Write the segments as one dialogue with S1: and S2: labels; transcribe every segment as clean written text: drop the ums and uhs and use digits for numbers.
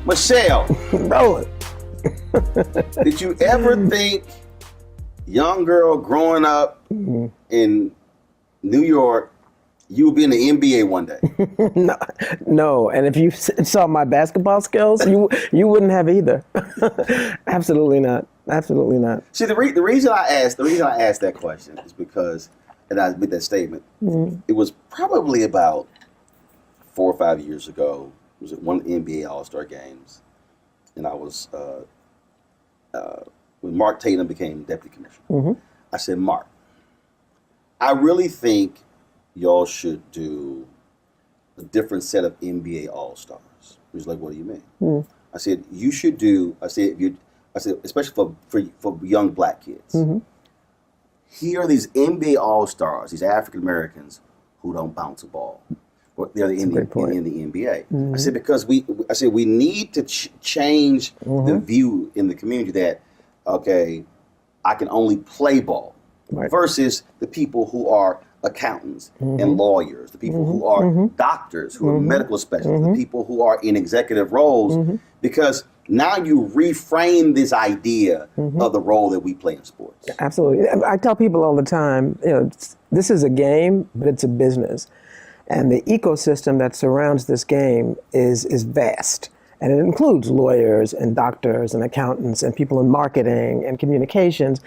S1: Michele,
S2: Roland.
S1: did you ever think, young girl growing up in New York, you would be in the NBA one day?
S2: No. And if you saw my basketball skills, you wouldn't have either. Absolutely not. Absolutely not.
S1: See, the reason I asked that question is because, and I made that statement, it was probably about 4 or 5 years ago. It was at one of the NBA All-Star games, and I was when Mark Tatum became deputy commissioner. I said, Mark, I really think y'all should do a different set of NBA All-Stars. He was like, what do you mean? I said, you should do. I said, especially for young black kids. Here are these NBA All-Stars, these African Americans who don't bounce a ball. They're in the NBA. I said, because we need to change the view in the community that, okay, I can only play ball, versus the people who are accountants and lawyers, the people who are doctors, who are medical specialists, the people who are in executive roles, because now you reframe this idea of the role that we play in sports.
S2: Absolutely. I tell people all the time, this is a game, but it's a business. And the ecosystem that surrounds this game is vast. And it includes lawyers and doctors and accountants and people in marketing and communications.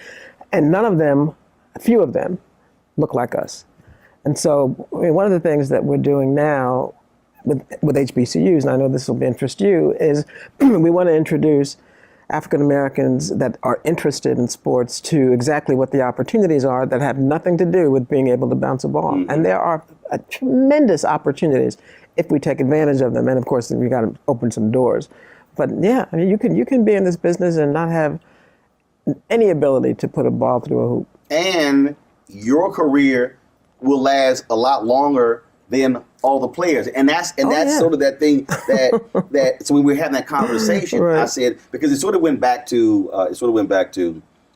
S2: And none of them, a few of them, look like us. And so one of the things that we're doing now with HBCUs, and I know this will interest you, is we want to introduce African Americans that are interested in sports to exactly what the opportunities are that have nothing to do with being able to bounce a ball. And there are tremendous opportunities if we take advantage of them. And of course, we got to open some doors. But yeah, I mean, you can be in this business and not have any ability to put a ball through a hoop.
S1: And your career will last a lot longer than all the players, and that's sort of that thing that so when we were having that conversation, I said, because it sort of went back to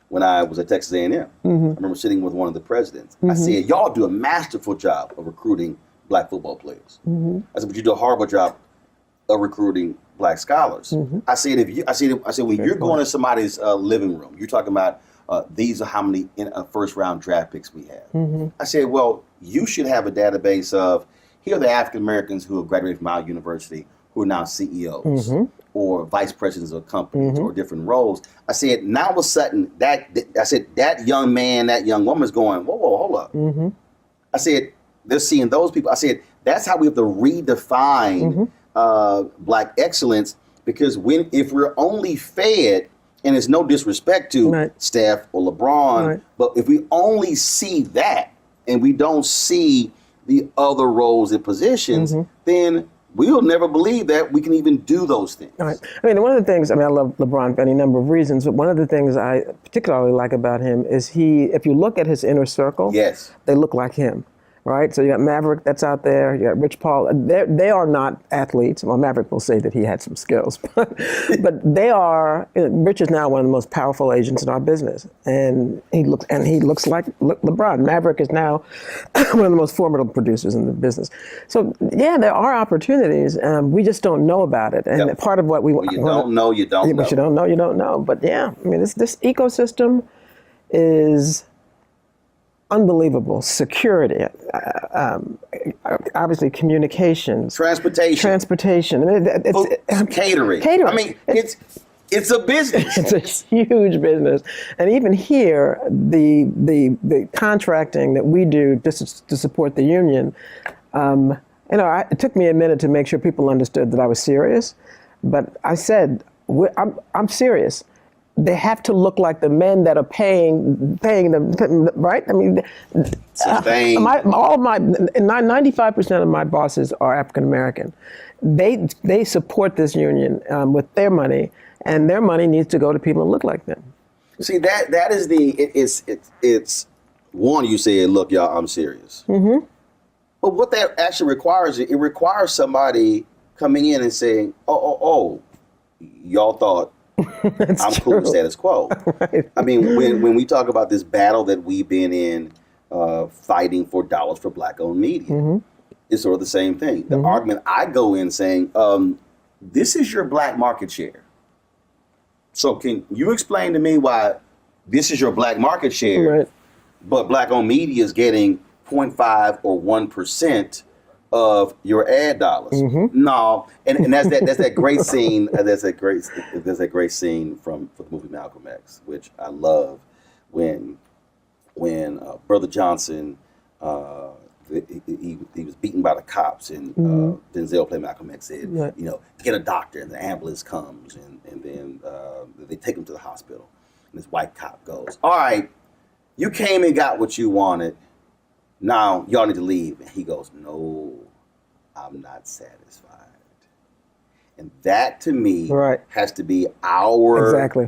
S1: when I was at Texas A&M. I remember sitting with one of the presidents. I said, y'all do a masterful job of recruiting black football players. I said, but you do a horrible job of recruiting black scholars. I said, when you're going to somebody's living room, you're talking about these are how many first round draft picks we have. I said, well, you should have a database of, here are the African Americans who have graduated from our university who are now CEOs or vice presidents of companies or different roles. I said, now all of a sudden, that young man, that young woman is going, whoa, hold up. I said, they're seeing those people. I said, that's how we have to redefine black excellence, because if we're only fed, and it's no disrespect to Steph or LeBron, but if we only see that and we don't see the other roles and positions, then we'll never believe that we can even do those things.
S2: I mean, one of the things, I love LeBron for any number of reasons, but one of the things I particularly like about him is if you look at his inner circle, they look like him. Right, so you got Maverick that's out there. You got Rich Paul. They are not athletes. Well, Maverick will say that he had some skills, but they are. Rich is now one of the most powerful agents in our business, and he looks like LeBron. Maverick is now one of the most formidable producers in the business. So yeah, there are opportunities. We just don't know about it, and part of what we want.
S1: You don't know. You don't know.
S2: But you don't know. You don't know. But yeah, I mean, this ecosystem is unbelievable. Security, obviously communications, transportation. I mean,
S1: catering. I mean, it's a business.
S2: It's a huge business, and even here, the contracting that we do just to support the union. It took me a minute to make sure people understood that I was serious, but I said, I'm serious. they have to look like the men that are paying them, right? I mean, 95% of my bosses are African American. They support this union with their money, and their money needs to go to people who look like them.
S1: See, that is it's one, you said, look, y'all, I'm serious. Mm-hmm. But what that actually requires, it requires somebody coming in and saying, oh, y'all thought I'm cool with status quo. Right. I mean, when we talk about this battle that we've been in, fighting for dollars for Black-owned media, mm-hmm. it's sort of the same thing. The mm-hmm. argument I go in saying, this is your black market share. So can you explain to me why this is your black market share, right. but Black-owned media is getting 0.5 or 1% of your ad dollars? Mm-hmm. No, and that's that great scene. There's a great scene from the movie Malcolm X, which I love, when Brother Johnson he was beaten by the cops, and mm-hmm. Denzel played Malcolm X, said, right. Get a doctor, and the ambulance comes, and then they take him to the hospital, and this white cop goes, all right, you came and got what you wanted, now y'all need to leave. And he goes, no, I'm not satisfied. And that to me right. has to be our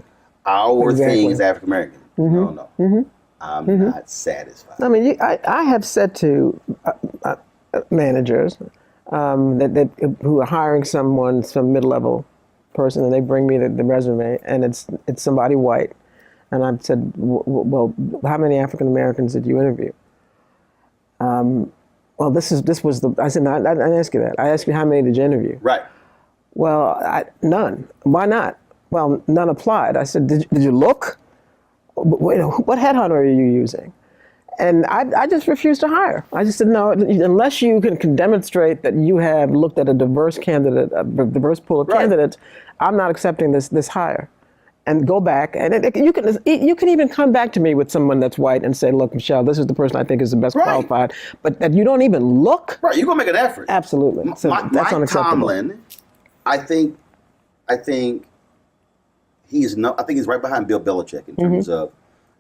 S1: thing as African American. Mm-hmm. No. Mm-hmm. I'm mm-hmm. not satisfied.
S2: I mean, I have said to managers that who are hiring some mid-level person, and they bring me the resume, and it's somebody white, and I've said, well, how many African Americans did you interview? Well, I said, no, I didn't ask you that. I asked you, how many did you interview?
S1: Right.
S2: Well, none. Why not? Well, none applied. I said, did you look? What headhunter are you using? And I just refused to hire. I just said, no, unless you can demonstrate that you have looked at a diverse candidate, a diverse pool of right. candidates, I'm not accepting this hire. And go back, and you can even come back to me with someone that's white and say, look, Michele, this is the person I think is the best right. qualified, but that you don't even look.
S1: Right, you're gonna make an effort.
S2: Absolutely. So that's unacceptable.
S1: Tomlin, I think he's right behind Bill Belichick in terms mm-hmm. of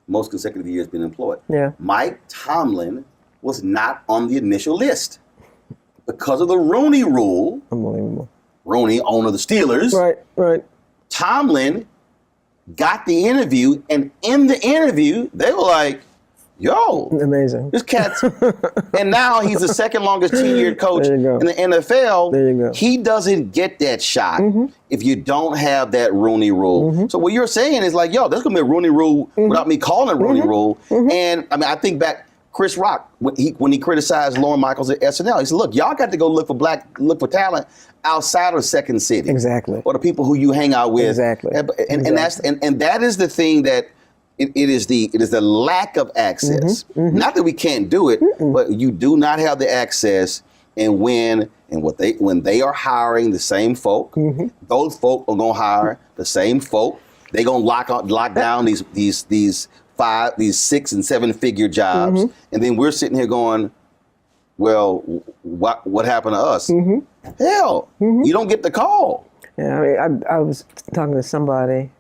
S1: most consecutive years being employed. Yeah. Mike Tomlin was not on the initial list because of the Rooney Rule.
S2: Unbelievable.
S1: Rooney, owner of the Steelers.
S2: Right. Tomlin
S1: got the interview, and in the interview, they were like, yo,
S2: amazing.
S1: This cat's, and now he's the second longest tenured coach in the NFL.
S2: There you go.
S1: He doesn't get that shot mm-hmm. if you don't have that Rooney Rule. Mm-hmm. So what you're saying is like, yo, there's gonna be a Rooney Rule mm-hmm. without me calling it Rooney mm-hmm. Rule. Mm-hmm. And I mean, I think back Chris Rock when he criticized Lorne Michaels at SNL. He said, look, y'all got to go look for talent outside of Second City.
S2: Exactly.
S1: Or the people who you hang out with.
S2: Exactly.
S1: And that is the thing that. It is the lack of access. Mm-hmm, mm-hmm. Not that we can't do it, mm-mm. but you do not have the access. And when they are hiring the same folk, mm-hmm. those folk are gonna hire the same folk. They're gonna lock down these 6 and 7 figure jobs, mm-hmm. and then we're sitting here going, well, what happened to us? Mm-hmm. Hell, mm-hmm. you don't get the call.
S2: Yeah, I mean, I was talking to somebody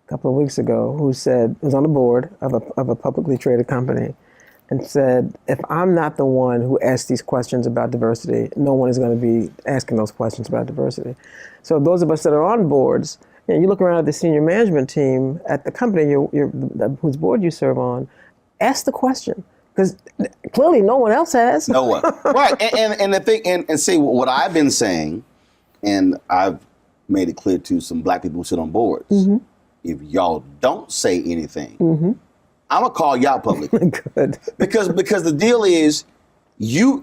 S2: a couple of weeks ago who was on the board of a publicly traded company, and said, if I'm not the one who asks these questions about diversity, no one is going to be asking those questions about diversity. So those of us that are on boards, you look around at the senior management team at the company whose board you serve on, ask the question, because clearly no one else has.
S1: No one. Right. And the thing, and see what I've been saying, and I've made it clear to some black people who sit on boards. Mm-hmm. If y'all don't say anything, mm-hmm. I'm gonna call y'all publicly.
S2: Good.
S1: Because the deal is, the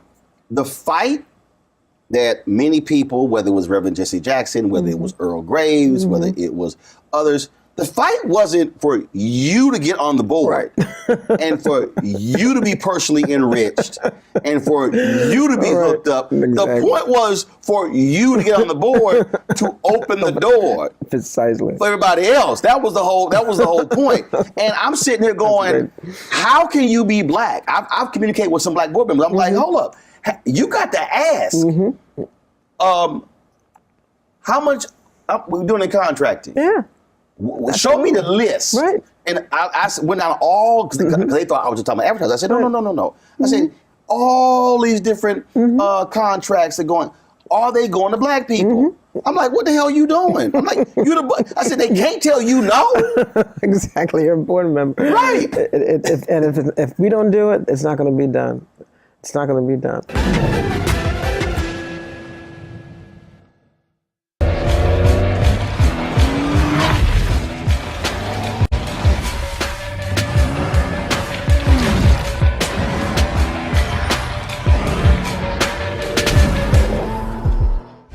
S1: fight that many people, whether it was Reverend Jesse Jackson, whether mm-hmm. it was Earl Graves, mm-hmm. whether it was others, the fight wasn't for you to get on the board right. and for you to be personally enriched and for you to be hooked up. Exactly. The point was for you to get on the board to open the door.
S2: Precisely.
S1: For everybody else. That was the whole point. And I'm sitting here going, how can you be black? I've communicated with some black board members. I'm mm-hmm. like, hold up. You got to ask. Mm-hmm. How much we're doing in contracting?
S2: Yeah.
S1: Show me the list.
S2: Right.
S1: And I went down all, because they thought I was just talking about advertising. I said, no. I said, all these different contracts are going, are they going to black people? I'm like, what the hell are you doing? I'm like, I said, they can't tell you no.
S2: Exactly, you're a board member.
S1: Right.
S2: If we don't do it, it's not going to be done. It's not going to be done.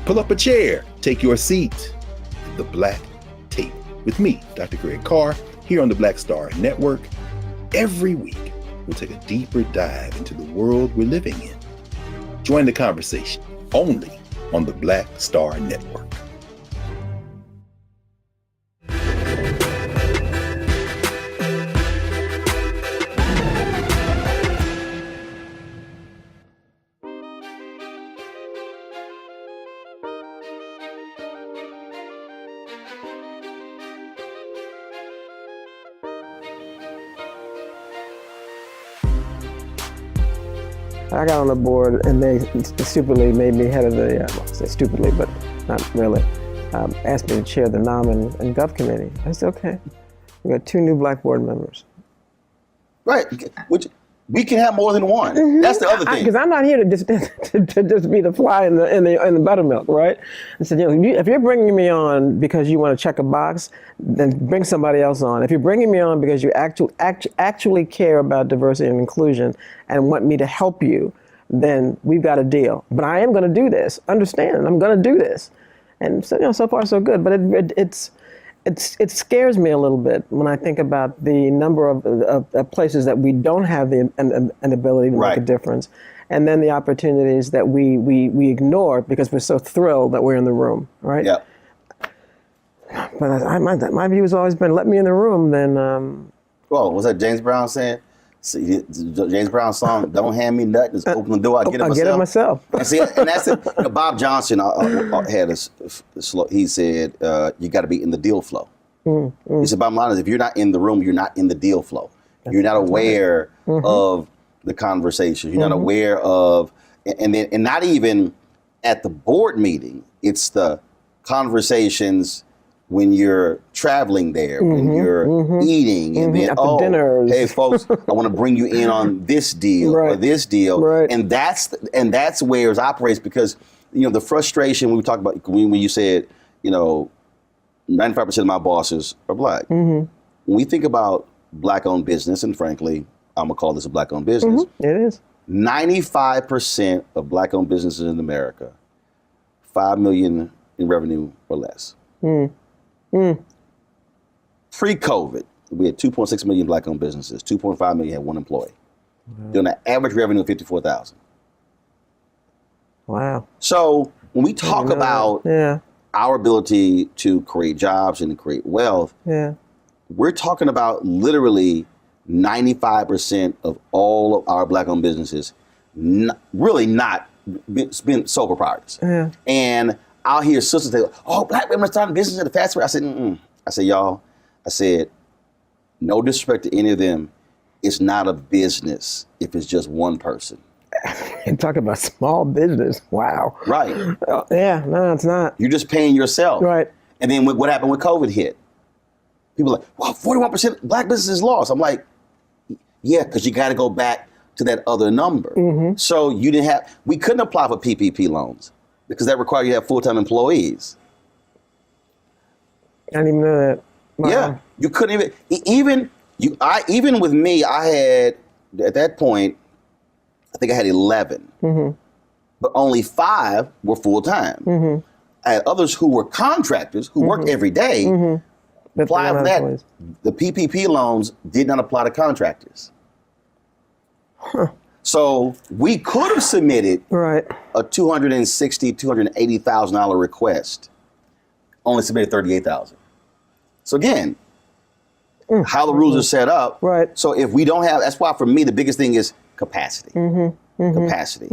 S3: Pull up a chair, take your seat. The Black Tape with me, Dr. Greg Carr, here on the Black Star Network. Every week, we'll take a deeper dive into the world we're living in. Join the conversation only on the Black Star Network.
S2: I got on the board and they stupidly made me head of the, well, I say stupidly, but not really, asked me to chair the Nom and Gov committee. I said, okay. We got 2 new black board members.
S1: Right, which we can have more than one. That's the other thing.
S2: Because I'm not here to just be the fly in the buttermilk, right? I said, if you're bringing me on because you want to check a box, then bring somebody else on. If you're bringing me on because you actually care about diversity and inclusion and want me to help you, then we've got a deal. But I am going to do this. Understand? I'm going to do this. And so, so far so good. But it scares me a little bit when I think about the number of places that we don't have an ability to make a difference, and then the opportunities that we ignore because we're so thrilled that we're in the room, right?
S1: Yeah.
S2: But my view has always been, let me in the room, then.
S1: Well, was that James Brown saying? See, James Brown's song, "Don't Hand Me Nothing," just open the door, I'll get it myself. And see, and that's it. Bob Johnson had he said, you got to be in the deal flow. He said, bottom line is, if you're not in the room, you're not in the deal flow. You're not aware of the conversation. You're not aware of, and not even at the board meeting, it's the conversations when you're traveling there, when you're eating, and then,
S2: at the dinners.
S1: Hey folks, I want to bring you in on this deal or this deal, and that's where it operates, because the frustration when we talk about when you said 95% of my bosses are black. When we think about black-owned business, and frankly, I'm gonna call this a black-owned business.
S2: It is. 95%
S1: of black-owned businesses in America, $5 million in revenue or less. Pre-COVID, we had 2.6 million black-owned businesses. 2.5 million had one employee. Doing an average revenue of $54,000.
S2: Wow.
S1: So when we talk about our ability to create jobs and create wealth, we're talking about literally 95% of all of our black-owned businesses really not been sole proprietors. And I'll hear sisters say, "Oh, black women are starting business at a fast rate." I said, I said, y'all, no disrespect to any of them, it's not a business if it's just one person.
S2: And talk about small business. Wow.
S1: Right.
S2: No, it's not.
S1: You're just paying yourself.
S2: Right.
S1: And then what happened when COVID hit? People are like, well, 41% black businesses lost. I'm like, yeah, because you got to go back to that other number. So we couldn't apply for PPP loans because that required you to have full-time employees.
S2: I didn't even know that. Wow.
S1: Yeah, you couldn't even with me, I had, at that point, I think I had 11, but only 5 were full-time. I had others who were contractors who worked every day. Apply for that. The PPP loans did not apply to contractors. So we could have submitted a $260,000, $280,000 request, only submitted $38,000. So again, how the rules are set up. So if we don't have, that's why for me the biggest thing is capacity. Capacity.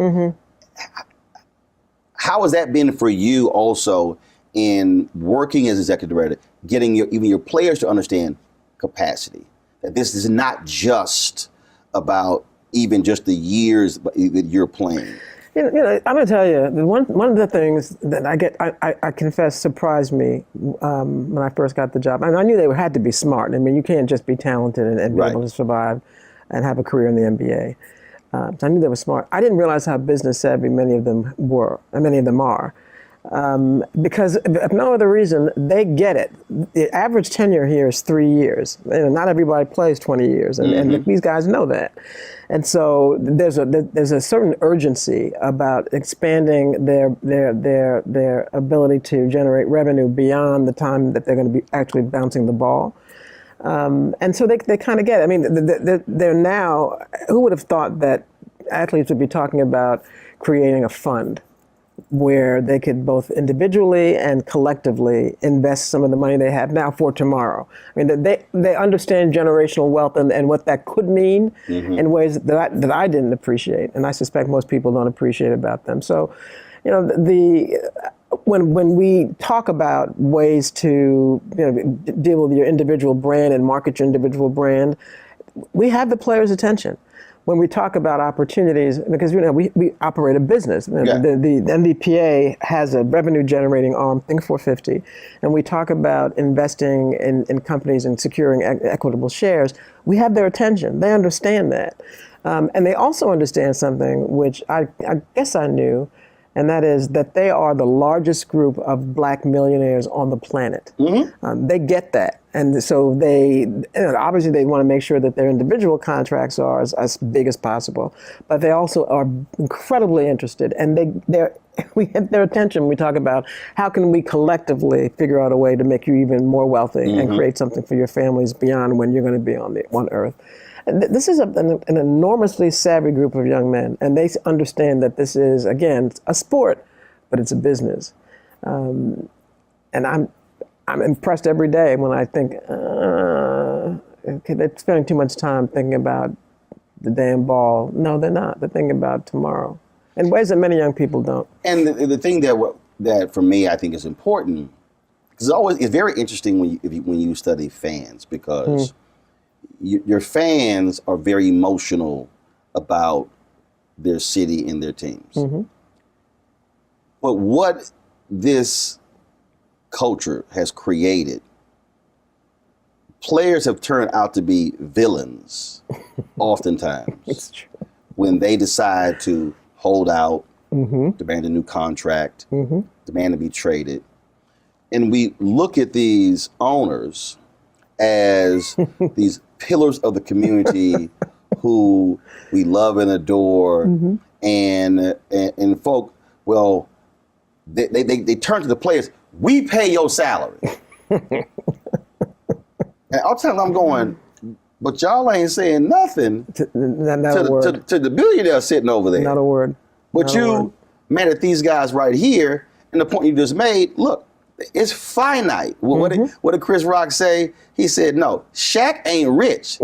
S1: How has that been for you also in working as executive director, getting even your players to understand capacity. That this is not just about even just the years that you're playing.
S2: I'm going to tell you, one of the things that I confess surprised me when I first got the job. And I knew they had to be smart. I mean, you can't just be talented and be able to survive and have a career in the NBA. So I knew they were smart. I didn't realize how business savvy many of them were, and many of them are. Because if no other reason, they get it. The average tenure here is 3 years. Not everybody plays 20 years, and these guys know that. And so there's a certain urgency about expanding their ability to generate revenue beyond the time that they're going to be actually bouncing the ball. And so they kind of get it. I mean, they're now, who would have thought that athletes would be talking about creating a fund where they could both individually and collectively invest some of the money they have now for tomorrow. I mean, they understand generational wealth and what that could mean in ways that I didn't appreciate, and I suspect most people don't appreciate about them. So, when we talk about ways to deal with your individual brand and market your individual brand, we have the players' attention. When we talk about opportunities, because we operate a business. The NBPA has a revenue generating arm, Think 450, and we talk about investing in companies and securing equitable shares. We have their attention. They understand that. And they also understand something which I guess I knew, and that is that they are the largest group of black millionaires on the planet. They get that. And so obviously they want to make sure that their individual contracts are as big as possible, but they also are incredibly interested, and we get their attention when we talk about how can we collectively figure out a way to make you even more wealthy and create something for your families beyond when you're going to be on Earth. This is an enormously savvy group of young men, and they understand that this is, again, a sport, but it's a business. And I'm impressed every day when I think, they're spending too much time thinking about the damn ball. No, they're not. They're thinking about tomorrow in ways that many young people don't.
S1: And the thing that for me I think is important, because it's very interesting when you study fans, because your fans are very emotional about their city and their teams. But what this culture has created, players have turned out to be villains oftentimes.
S2: It's true.
S1: When they decide to hold out, demand a new contract, demand to be traded. And we look at these owners as these pillars of the community who we love and adore, and folk, well, they turn to the players. We pay your salary. And I'll tell them, I'm going, but y'all ain't saying nothing to the billionaire sitting over there.
S2: Not a word.
S1: But you mad at these guys right here, and the point you just made, look, it's finite. What did Chris Rock say? He said, no, Shaq ain't rich.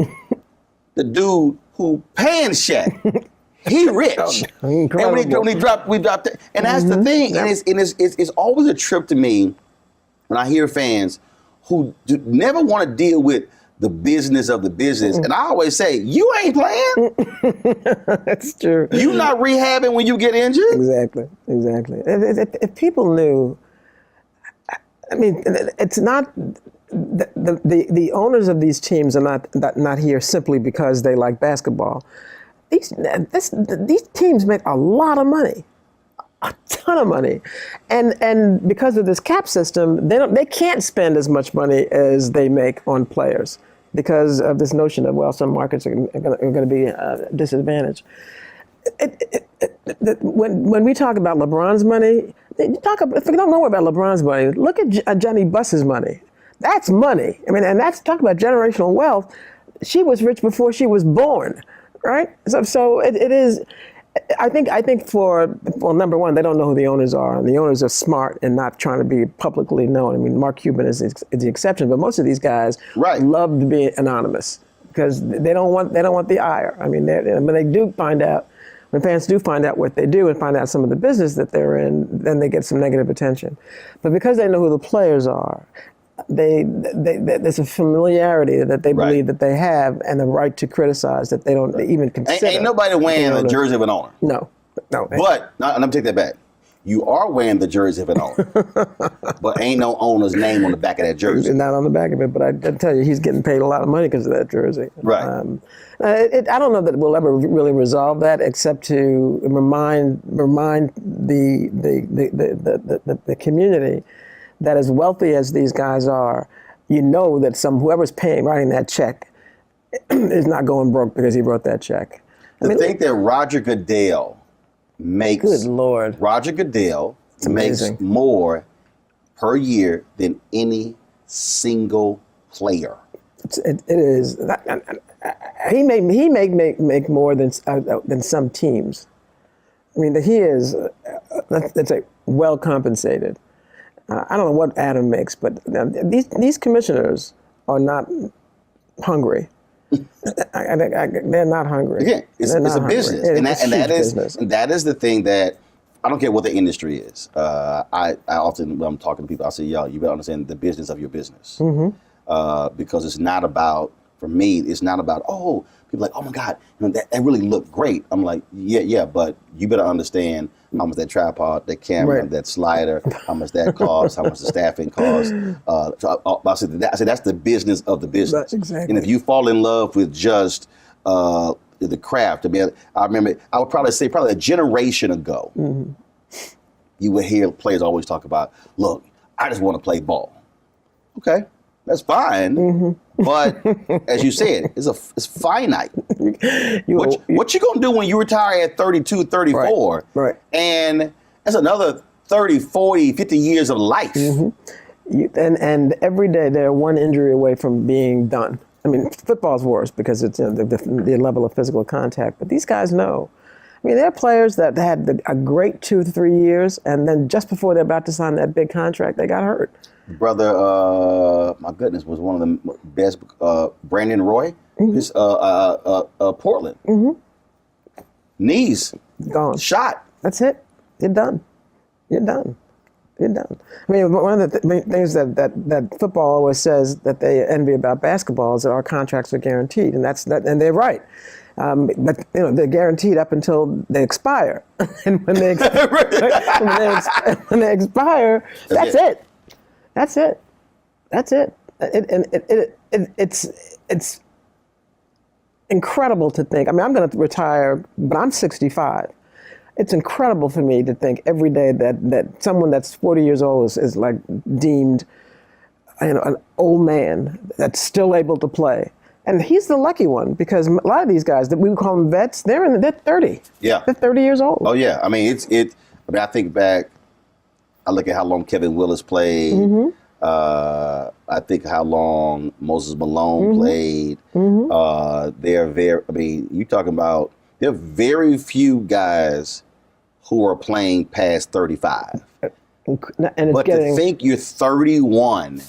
S1: The dude who paying Shaq, he rich.
S2: Incredible.
S1: And we dropped it. And that's the thing. And it's always a trip to me when I hear fans who never want to deal with the business of the business. And I always say, you ain't playing.
S2: That's true.
S1: You not rehabbing when you get injured.
S2: Exactly. If people knew, I mean, it's not the owners of these teams are not here simply because they like basketball. These teams make a lot of money, a ton of money, and because of this cap system, they can't spend as much money as they make on players because of this notion of some markets are going to be disadvantaged. When we talk about LeBron's money, if you don't know about LeBron's money, look at Jenny Buss's money. That's money. I mean, and that's talk about generational wealth. She was rich before she was born, right? So it is. I think for number one, they don't know who the owners are, and the owners are smart and not trying to be publicly known. I mean, Mark Cuban is the exception, but most of these guys love to be anonymous because they don't want the ire. I mean, when they do find out, when fans do find out what they do and find out some of the business that they're in, then they get some negative attention. But because they know who the players are, there's a familiarity that they believe that they have, and the right to criticize that they don't even consider.
S1: Ain't nobody wearing the jersey of an owner.
S2: No.
S1: But, and I'm take that back. You are wearing the jersey of an owner, but ain't no owner's name on the back of that jersey.
S2: Not on the back of it, but I tell you, he's getting paid a lot of money because of that jersey.
S1: Right.
S2: I don't know that we'll ever really resolve that, except to remind the community that as wealthy as these guys are, you know that whoever's writing that check is not going broke because he wrote that check.
S1: To think that Roger Goodell makes
S2: Good Lord.
S1: Roger Goodell makes more per year than any single player.
S2: It is. He make more than some teams. I mean, he is. Let's say well compensated. I don't know what Adam makes, but these commissioners are not hungry. They're not hungry.
S1: Again, it's a business, and that is the thing that I don't care what the industry is. I often, when I'm talking to people, I say, y'all, you better understand the business of your business, because it's not about. For me, it's not about, people like, oh my God, that really looked great. I'm like, yeah, but you better understand how much that tripod, that camera, that slider, how much that costs, how much the staffing costs. I said that's the business of the business.
S2: That's exactly.
S1: And if you fall in love with just the craft, I remember, I would probably say a generation ago, you would hear players always talk about, look, I just want to play ball. Okay. That's fine, but as you said, it's finite. What you gonna do when you retire at 32, 34?
S2: Right.
S1: And that's another 30, 40, 50 years of life.
S2: And every day they're one injury away from being done. I mean, football's worse because it's the level of physical contact, but these guys know. I mean, there are players that had a great 2 to 3 years, and then just before they're about to sign that big contract, they got hurt.
S1: Brother, my goodness, was one of the best. Brandon Roy, Portland. Knees
S2: Gone.
S1: Shot.
S2: That's it. You're done. I mean, one of the things that football always says that they envy about basketball is that our contracts are guaranteed, and and they're right. But they're guaranteed up until they expire, and when they expire, that's it. That's it. It's incredible to think. I mean, I'm going to retire, but I'm 65. It's incredible for me to think every day that someone that's 40 years old is like deemed, an old man that's still able to play. And he's the lucky one, because a lot of these guys that we would call them vets, they're 30.
S1: Yeah.
S2: They're 30 years old.
S1: Oh yeah. I mean, I think back. I look at how long Kevin Willis played. I think how long Moses Malone played. They're you talking about, there are very few guys who are playing past 35. But to think you're 31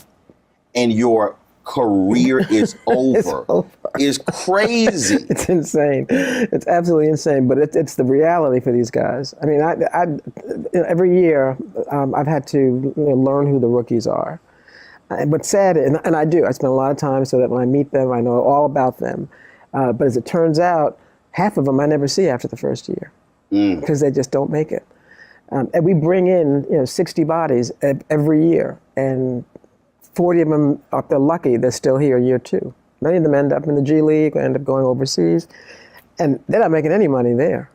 S1: and your career is over is crazy.
S2: It's insane. It's absolutely insane, but it's the reality for these guys. I mean, every year I've had to learn who the rookies are. But sad, and I do. I spend a lot of time so that when I meet them, I know all about them. But as it turns out, half of them I never see after the first year because they just don't make it. And we bring in 60 bodies every year, and 40 of them, if they're lucky, they're still here year 2. Many of them end up in the G League or end up going overseas, and they're not making any money there.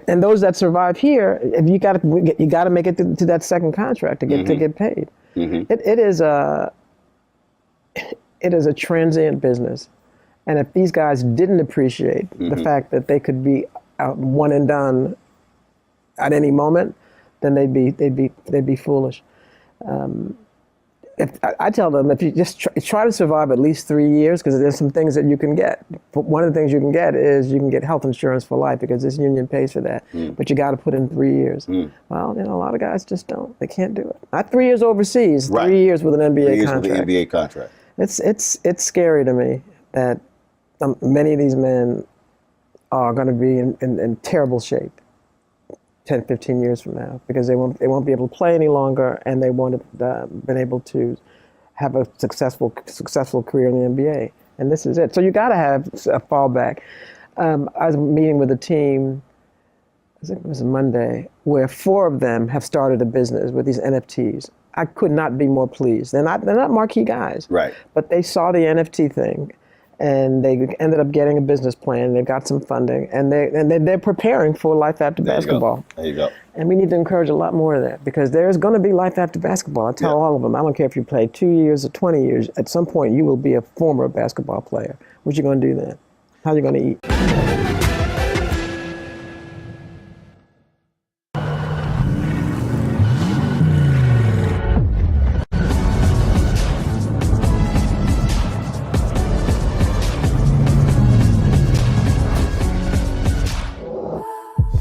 S2: And those that survive here, you got to make it to that second contract to get paid. It is a transient business, and if these guys didn't appreciate the fact that they could be one and done at any moment, then they'd be foolish. I tell them, if you just try to survive at least 3 years, because there's some things that you can get. One of the things you can get is you can get health insurance for life because this union pays for that. But you got to put in 3 years. Well, a lot of guys just don't. They can't do it. Not 3 years overseas.
S1: Right.
S2: 3 years with an NBA
S1: 3 years
S2: contract.
S1: with an NBA contract.
S2: It's scary to me that many of these men are going to be in terrible shape 10, 15 years from now, because they won't be able to play any longer, and they won't have been able to have a successful career in the NBA. And this is it. So you got to have a fallback. I was meeting with a team, I think it was a Monday, where 4 of them have started a business with these NFTs. I could not be more pleased. They're not marquee guys,
S1: right?
S2: But they saw the NFT thing, and they ended up getting a business plan. They've got some funding, and they're preparing for life after basketball.
S1: There you go.
S2: And we need to encourage a lot more of that, because there's going to be life after basketball. I tell all of them, I don't care if you play 2 years or 20 years. At some point, you will be a former basketball player. What you going to do then? How you going to eat?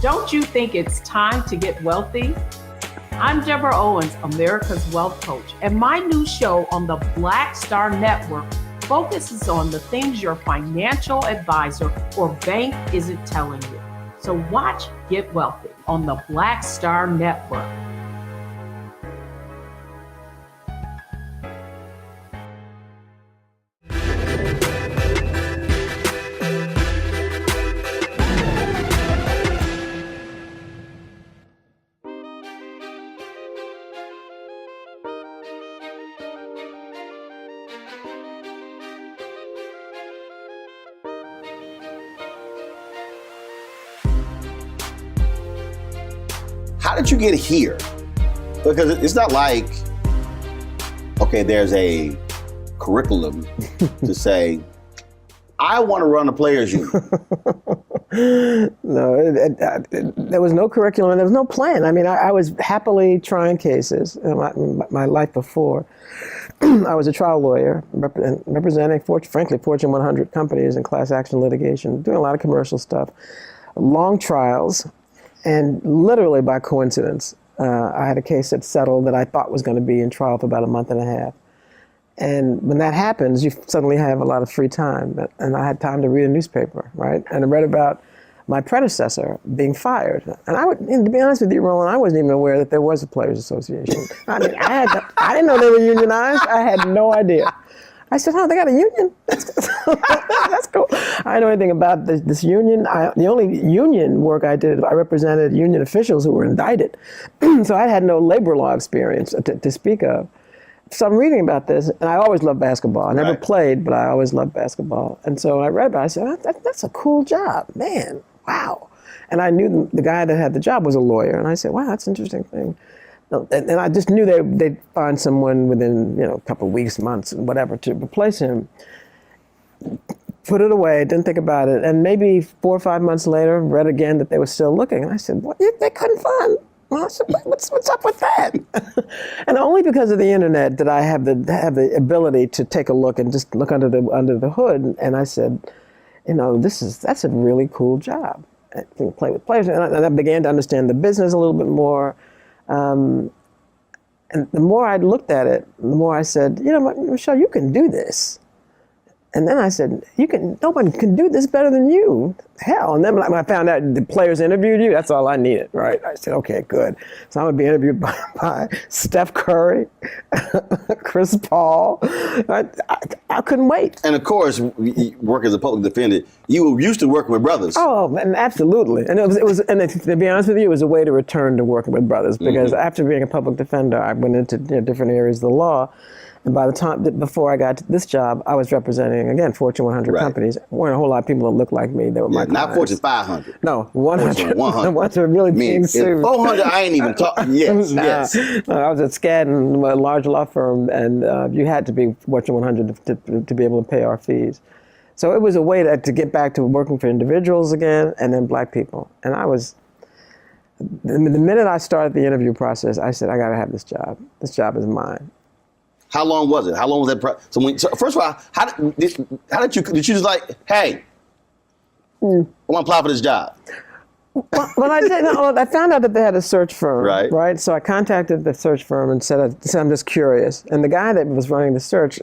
S4: Don't you think it's time to get wealthy? I'm Deborah Owens, America's Wealth Coach, and my new show on the Black Star Network focuses on the things your financial advisor or bank isn't telling you. So watch Get Wealthy on the Black Star Network.
S1: How did you get here? Because it's not like, okay, there's a curriculum to say, I want to run a players union.
S2: No, there was no curriculum, and there was no plan. I mean, I was happily trying cases in my life before. I was a trial lawyer representing, frankly, Fortune 100 companies in class action litigation, doing a lot of commercial stuff, long trials. And literally by coincidence, I had a case that settled that I thought was going to be in trial for about a month and a half. And when that happens, you suddenly have a lot of free time. And I had time to read a newspaper, right? And I read about my predecessor being fired. And to be honest with you, Roland, I wasn't even aware that there was a Players Association. I mean, I didn't know they were unionized. I had no idea. I said, oh, they got a union? That's cool. I didn't know anything about this union. The only union work I did, I represented union officials who were indicted. So I had no labor law experience to speak of. So I'm reading about this, and I always loved basketball. I never played, but I always loved basketball. And so when I read about it, I said, that's a cool job, man, wow. And I knew the guy that had the job was a lawyer, and I said, wow, that's an interesting thing. And I just knew they'd find someone within, a couple of weeks, months, whatever, to replace him. Put it away, didn't think about it. And maybe 4 or 5 months later, read again that they were still looking. And I said, what? They couldn't find. Well, I said, what's up with that? And only because of the internet did I have the ability to take a look and just look under the hood. And I said, that's a really cool job. I can play with players. And I began to understand the business a little bit more. And the more I looked at it, the more I said, Michele, you can do this. And then I said, nobody can do this better than you. Hell. And then when I found out the players interviewed you, that's all I needed, right? I said, okay, good. So I'm going to be interviewed by Steph Curry, Chris Paul. I couldn't wait.
S1: And of course, work as a public defender, you were used to working with brothers.
S2: Oh, absolutely. And it was, and to be honest with you, it was a way to return to working with brothers, because after being a public defender, I went into different areas of the law. And by the time, before I got to this job, I was representing, again, Fortune 100 companies. There weren't a whole lot of people that looked like me. They were my clients.
S1: Not Fortune 500.
S2: No, 100.
S1: 100.
S2: The ones that were really being sued.
S1: 400, I ain't even talking. Yes.
S2: I was at Skadden, a large law firm, and you had to be Fortune 100 to be able to pay our fees. So it was a way to get back to working for individuals again, and then black people. And the minute I started the interview process, I said, I got to have this job. This job is mine.
S1: How long was it? How long was that? So first of all, how did you just like, hey, I want to apply for this job?
S2: Well, I did. No, I found out that they had a search firm,
S1: right?
S2: So I contacted the search firm and said I'm just curious. And the guy that was running the search,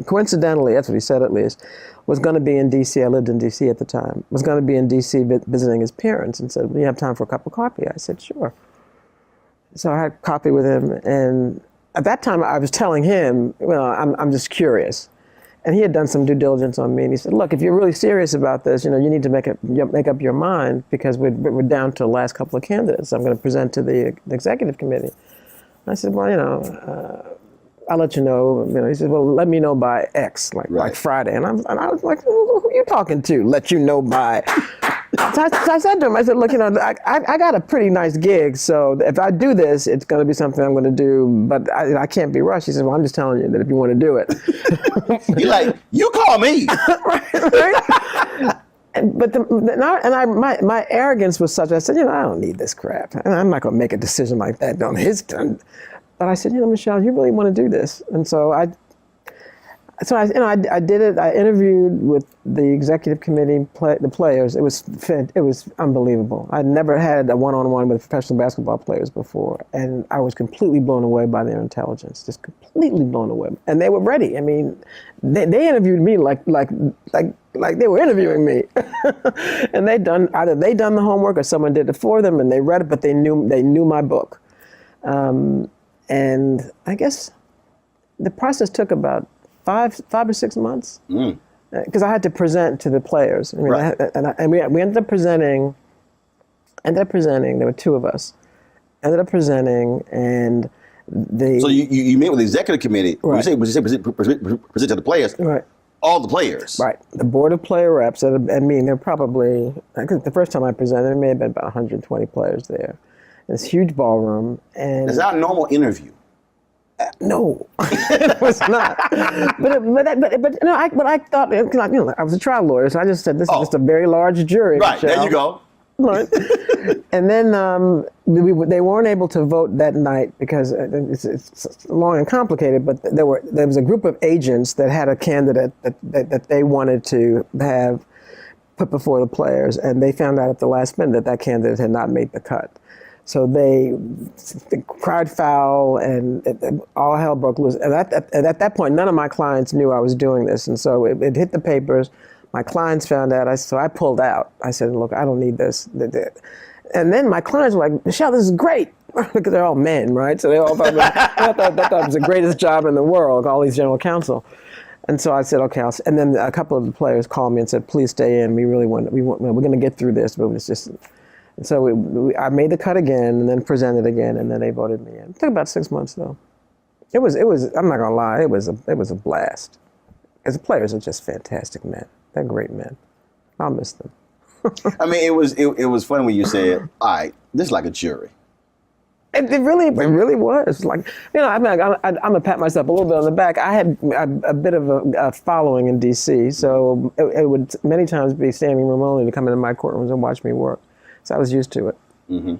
S2: coincidentally, that's what he said at least, was going to be in D.C. I lived in D.C. at the time. Was going to be in D.C. visiting his parents, and said, "Do you have time for a cup of coffee?" I said, "Sure." So I had coffee with him, and at that time I was telling him, "Well, I'm just curious." And he had done some due diligence on me, and he said, "Look, if you're really serious about this, you need to make up your mind, because we're down to the last couple of candidates. I'm going to present to the executive committee." I said, "Well, I'll let you know." He said, "Well, let me know by X, like Friday." And I was like, "Who are you talking to? Let you know by?" So I said to him, I said, "Look, I got a pretty nice gig, so if I do this, it's going to be something I'm going to do, but I can't be rushed." He said, "Well, I'm just telling you that if you want to do it."
S1: You're like, "You call me."
S2: right? But my arrogance was such, I said, I don't need this crap. I'm not going to make a decision like that on his turn. But I said, "Michele, you really want to do this?" And so I did it. I interviewed with the executive committee, the players. It was unbelievable. I'd never had a one-on-one with professional basketball players before, and I was completely blown away by their intelligence. Just completely blown away. And they were ready. I mean, they interviewed me like they were interviewing me. And either they done the homework or someone did it for them, and they read it, but they knew my book. And I guess the process took about 5 or 6 months, because I had to present to the players. I mean, we ended up presenting. There were 2 of us. Ended up presenting, and
S1: So you met with the executive committee.
S2: Right.
S1: When you say present to the players,
S2: right?
S1: All the players,
S2: Right. The board of player reps. I mean, they're probably. I think the first time I presented, there may have been about 120 players there. This huge ballroom, and
S1: it's not a normal interview.
S2: No, it was not. But I thought, I was a trial lawyer, so I just said this is just a very large jury.
S1: Right,
S2: Michele.
S1: there you go.
S2: Right. And then they weren't able to vote that night because it's long and complicated. But there was a group of agents that had a candidate that they wanted to have put before the players, and they found out at the last minute that candidate had not made the cut. So they cried foul, and all hell broke loose. And at that point, none of my clients knew I was doing this. And so it hit the papers. My clients found out. So I pulled out. I said, "Look, I don't need this." And then my clients were like, "Michele, this is great." Because they're all men, right? So they all thought that was the greatest job in the world, all these general counsel. And so I said, "Okay." And then a couple of the players called me and said, "Please stay in. We really we're going to get through this, but it's just." And so I made the cut again, and then presented again, and then they voted me in. It took about 6 months, though. It was. I'm not gonna lie. It was a blast. Because the players are just fantastic men. They're great men. I'll miss them.
S1: I mean, it was funny when you said, "All right, this is like a jury."
S2: It really was. Like, I'm gonna pat myself a little bit on the back. I had a bit of a following in D.C., so it would many times be standing room only to come into my courtrooms and watch me work. So I was used to it.
S1: Mm-hmm.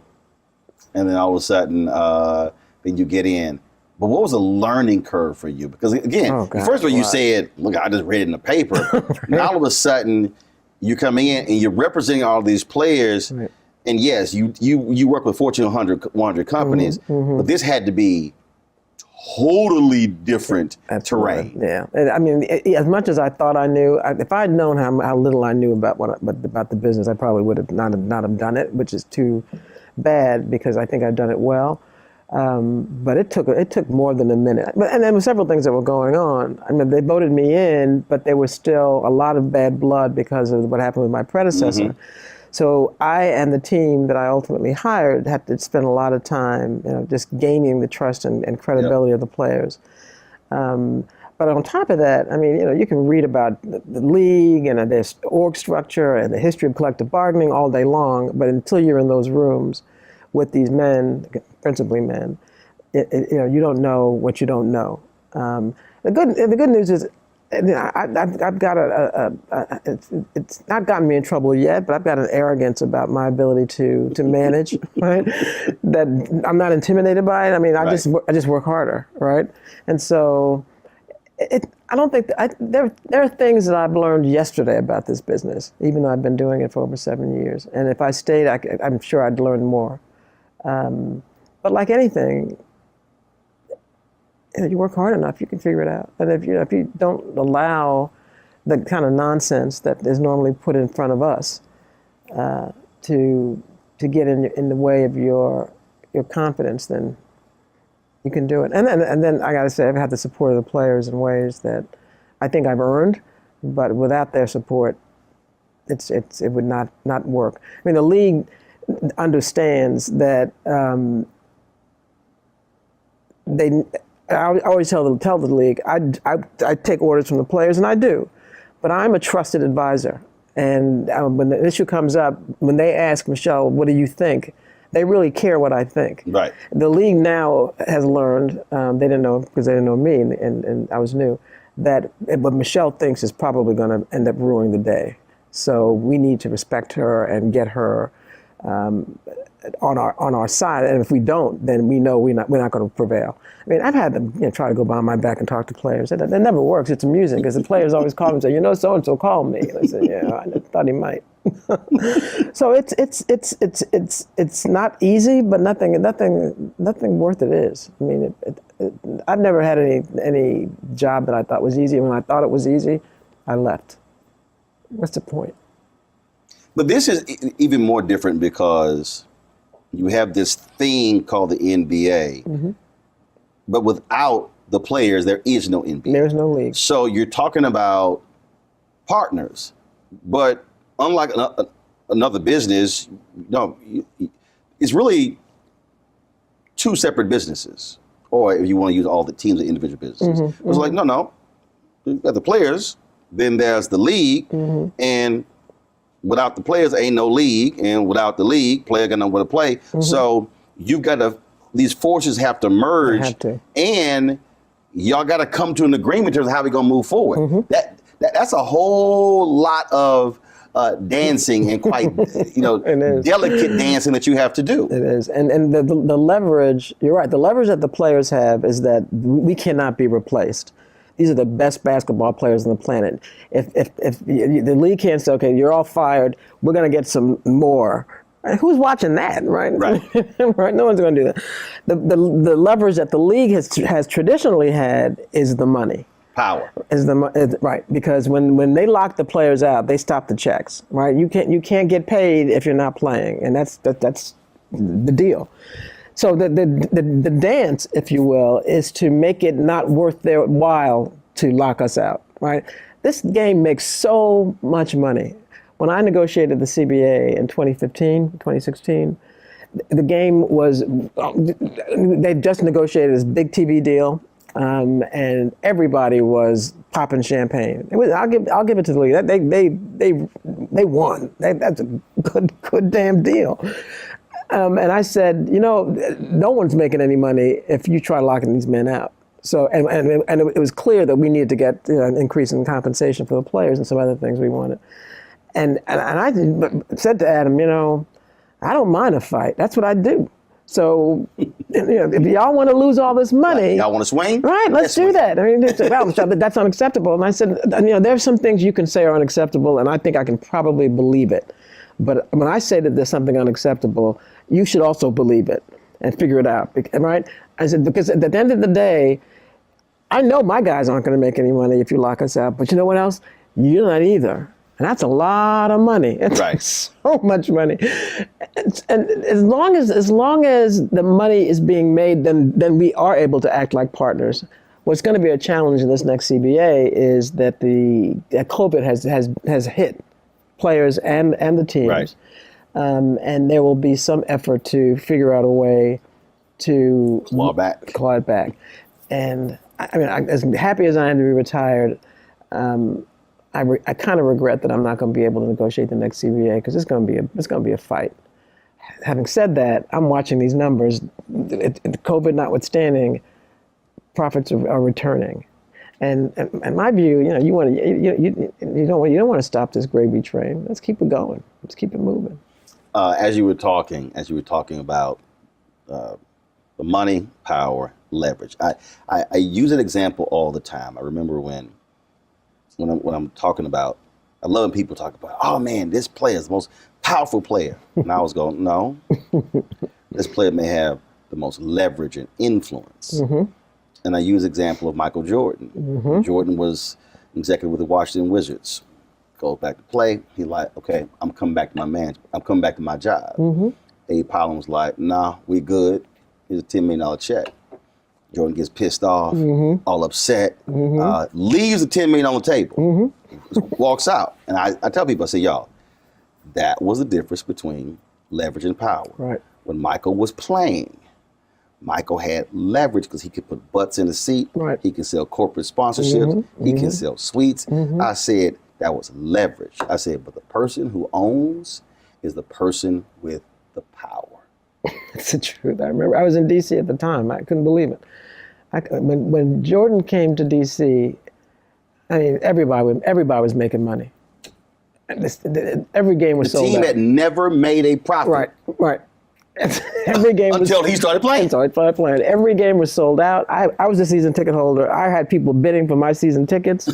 S1: And then all of a sudden, then you get in. But what was a learning curve for you? Because again, first of all, you said, "Look, I just read it in the paper." Right. And all of a sudden, you come in and you're representing all these players. Right. And yes, you work with Fortune 100 companies, but this had to be totally different terrain.
S2: Yeah, I mean, as much as I thought I knew, if I had known how little I knew about the business, I probably would have not have done it, which is too bad because I think I've done it well. But it took more than a minute. And there were several things that were going on. I mean, they voted me in, but there was still a lot of bad blood because of what happened with my predecessor. Mm-hmm. So I and the team that I ultimately hired had to spend a lot of time, just gaining the trust and credibility of the players. But on top of that, I mean, you can read about the league and their org structure and the history of collective bargaining all day long, but until you're in those rooms with these men, principally men, you don't know what you don't know. The good news is, I've got it's not gotten me in trouble yet, but I've got an arrogance about my ability to manage, right? That I'm not intimidated by it. I mean, I just work harder, right? And so I don't think there are things that I've learned yesterday about this business, even though I've been doing it for over 7 years. And if I stayed, I'm sure I'd learn more. But like anything, you work hard enough, you can figure it out. And if you don't allow the kind of nonsense that is normally put in front of us to get in the way of your confidence, then you can do it. And then I got to say, I've had the support of the players in ways that I think I've earned, but without their support, it would not work. I mean, the league understands that I always tell the league, I take orders from the players, and I do, but I'm a trusted advisor. And when the issue comes up, when they ask Michele, what do you think? They really care what I think.
S1: Right.
S2: The league now has learned, they didn't know because they didn't know me and I was new, that what Michele thinks is probably going to end up ruining the day. So we need to respect her and get her on our side, and if we don't, then we know we're not going to prevail. I mean, I've had them try to go behind my back and talk to players. That never works. It's amusing because the players always call me and say, so and so called me. And I said, yeah, I thought he might. So it's not easy, but nothing worth it is. I mean, I've never had any job that I thought was easy. When I thought it was easy, I left. What's the point?
S1: But this is even more different because you have this thing called the NBA,
S2: mm-hmm.
S1: but without the players, there is no NBA.
S2: There's no league.
S1: So you're talking about partners, but unlike another business, it's really two separate businesses. Or if you want to use all the teams of individual businesses,
S2: mm-hmm.
S1: it's like no, you've got the players, then there's the league,
S2: mm-hmm.
S1: and without the players, ain't no league, and without the league, player got nowhere to play.
S2: Mm-hmm.
S1: So you've got to; these forces have to merge, and y'all got to come to an agreement in terms of how we're gonna move forward.
S2: Mm-hmm.
S1: That's a whole lot of dancing and quite delicate dancing that you have to do.
S2: It is, and the leverage. You're right. The leverage that the players have is that we cannot be replaced. These are the best basketball players on the planet. If the league can't say, okay, you're all fired, we're going to get some more. Who's watching that, right?
S1: Right.
S2: Right. No one's going to do that. The leverage that the league has traditionally had is the money.
S1: Power.
S2: Right, because when they lock the players out, they stop the checks. Right. You can't get paid if you're not playing, and that's the deal. So the dance, if you will, is to make it not worth their while to lock us out, right? This game makes so much money. When I negotiated the CBA in 2016, the game was, they just negotiated this big TV deal, and everybody was popping champagne. I'll give it to the league. They won. That's a good damn deal. And I said, no one's making any money if you try locking these men out. So, and it was clear that we needed to get an increase in compensation for the players and some other things we wanted. And I said to Adam, I don't mind a fight. That's what I do. So, if y'all want to lose all this money,
S1: y'all want to swing?
S2: Right, let's do that. I mean, that's unacceptable. And I said, there's some things you can say are unacceptable, and I think I can probably believe it. But when I say that there's something unacceptable, you should also believe it and figure it out, right? I said, because at the end of the day, I know my guys aren't going to make any money if you lock us out, but you know what else? You're not either. And that's a lot of money. It's
S1: right.
S2: So much money. And as long as the money is being made, then we are able to act like partners. What's going to be a challenge in this next CBA is that that COVID has hit players and the teams.
S1: Right.
S2: And there will be some effort to figure out a way to
S1: claw it back.
S2: And I mean, as happy as I am to be retired, I kind of regret that I'm not going to be able to negotiate the next CBA because it's going to be a fight. Having said that, I'm watching these numbers. COVID notwithstanding, profits are returning. And my view, you don't want to stop this gravy train. Let's keep it going. Let's keep it moving.
S1: As you were talking about the money, power, leverage. I use an example all the time. I remember when when I'm talking about, I love when people talk about, oh man, this player is the most powerful player. And I was going, no, this player may have the most leverage and influence. And I use the example of Michael Jordan. Jordan was executive with the Washington Wizards. Goes back to play. He like, okay, I'm coming back to my man. I'm coming back to my job. Abe Pollan was like, nah, we good. Here's a $10 million check. Jordan gets pissed off, all upset, leaves the $10 million on the table, walks out. And I tell people, I say, y'all, that was the difference between leverage and power.
S2: Right.
S1: When Michael was playing, Michael had leverage because he could put butts in the seat.
S2: Right.
S1: He could sell corporate sponsorships. He can sell suites. I said that was leverage. I said, but the person who owns is the person with the power.
S2: It's the truth. I remember I was in D.C. at the time. I couldn't believe it. When Jordan came to D.C., I mean, everybody was making money. Every game was sold out.
S1: The team that never made a profit.
S2: Right. Every game
S1: until he started playing.
S2: Until he started playing. Every game was sold out. I was a season ticket holder. I had people bidding for my season tickets,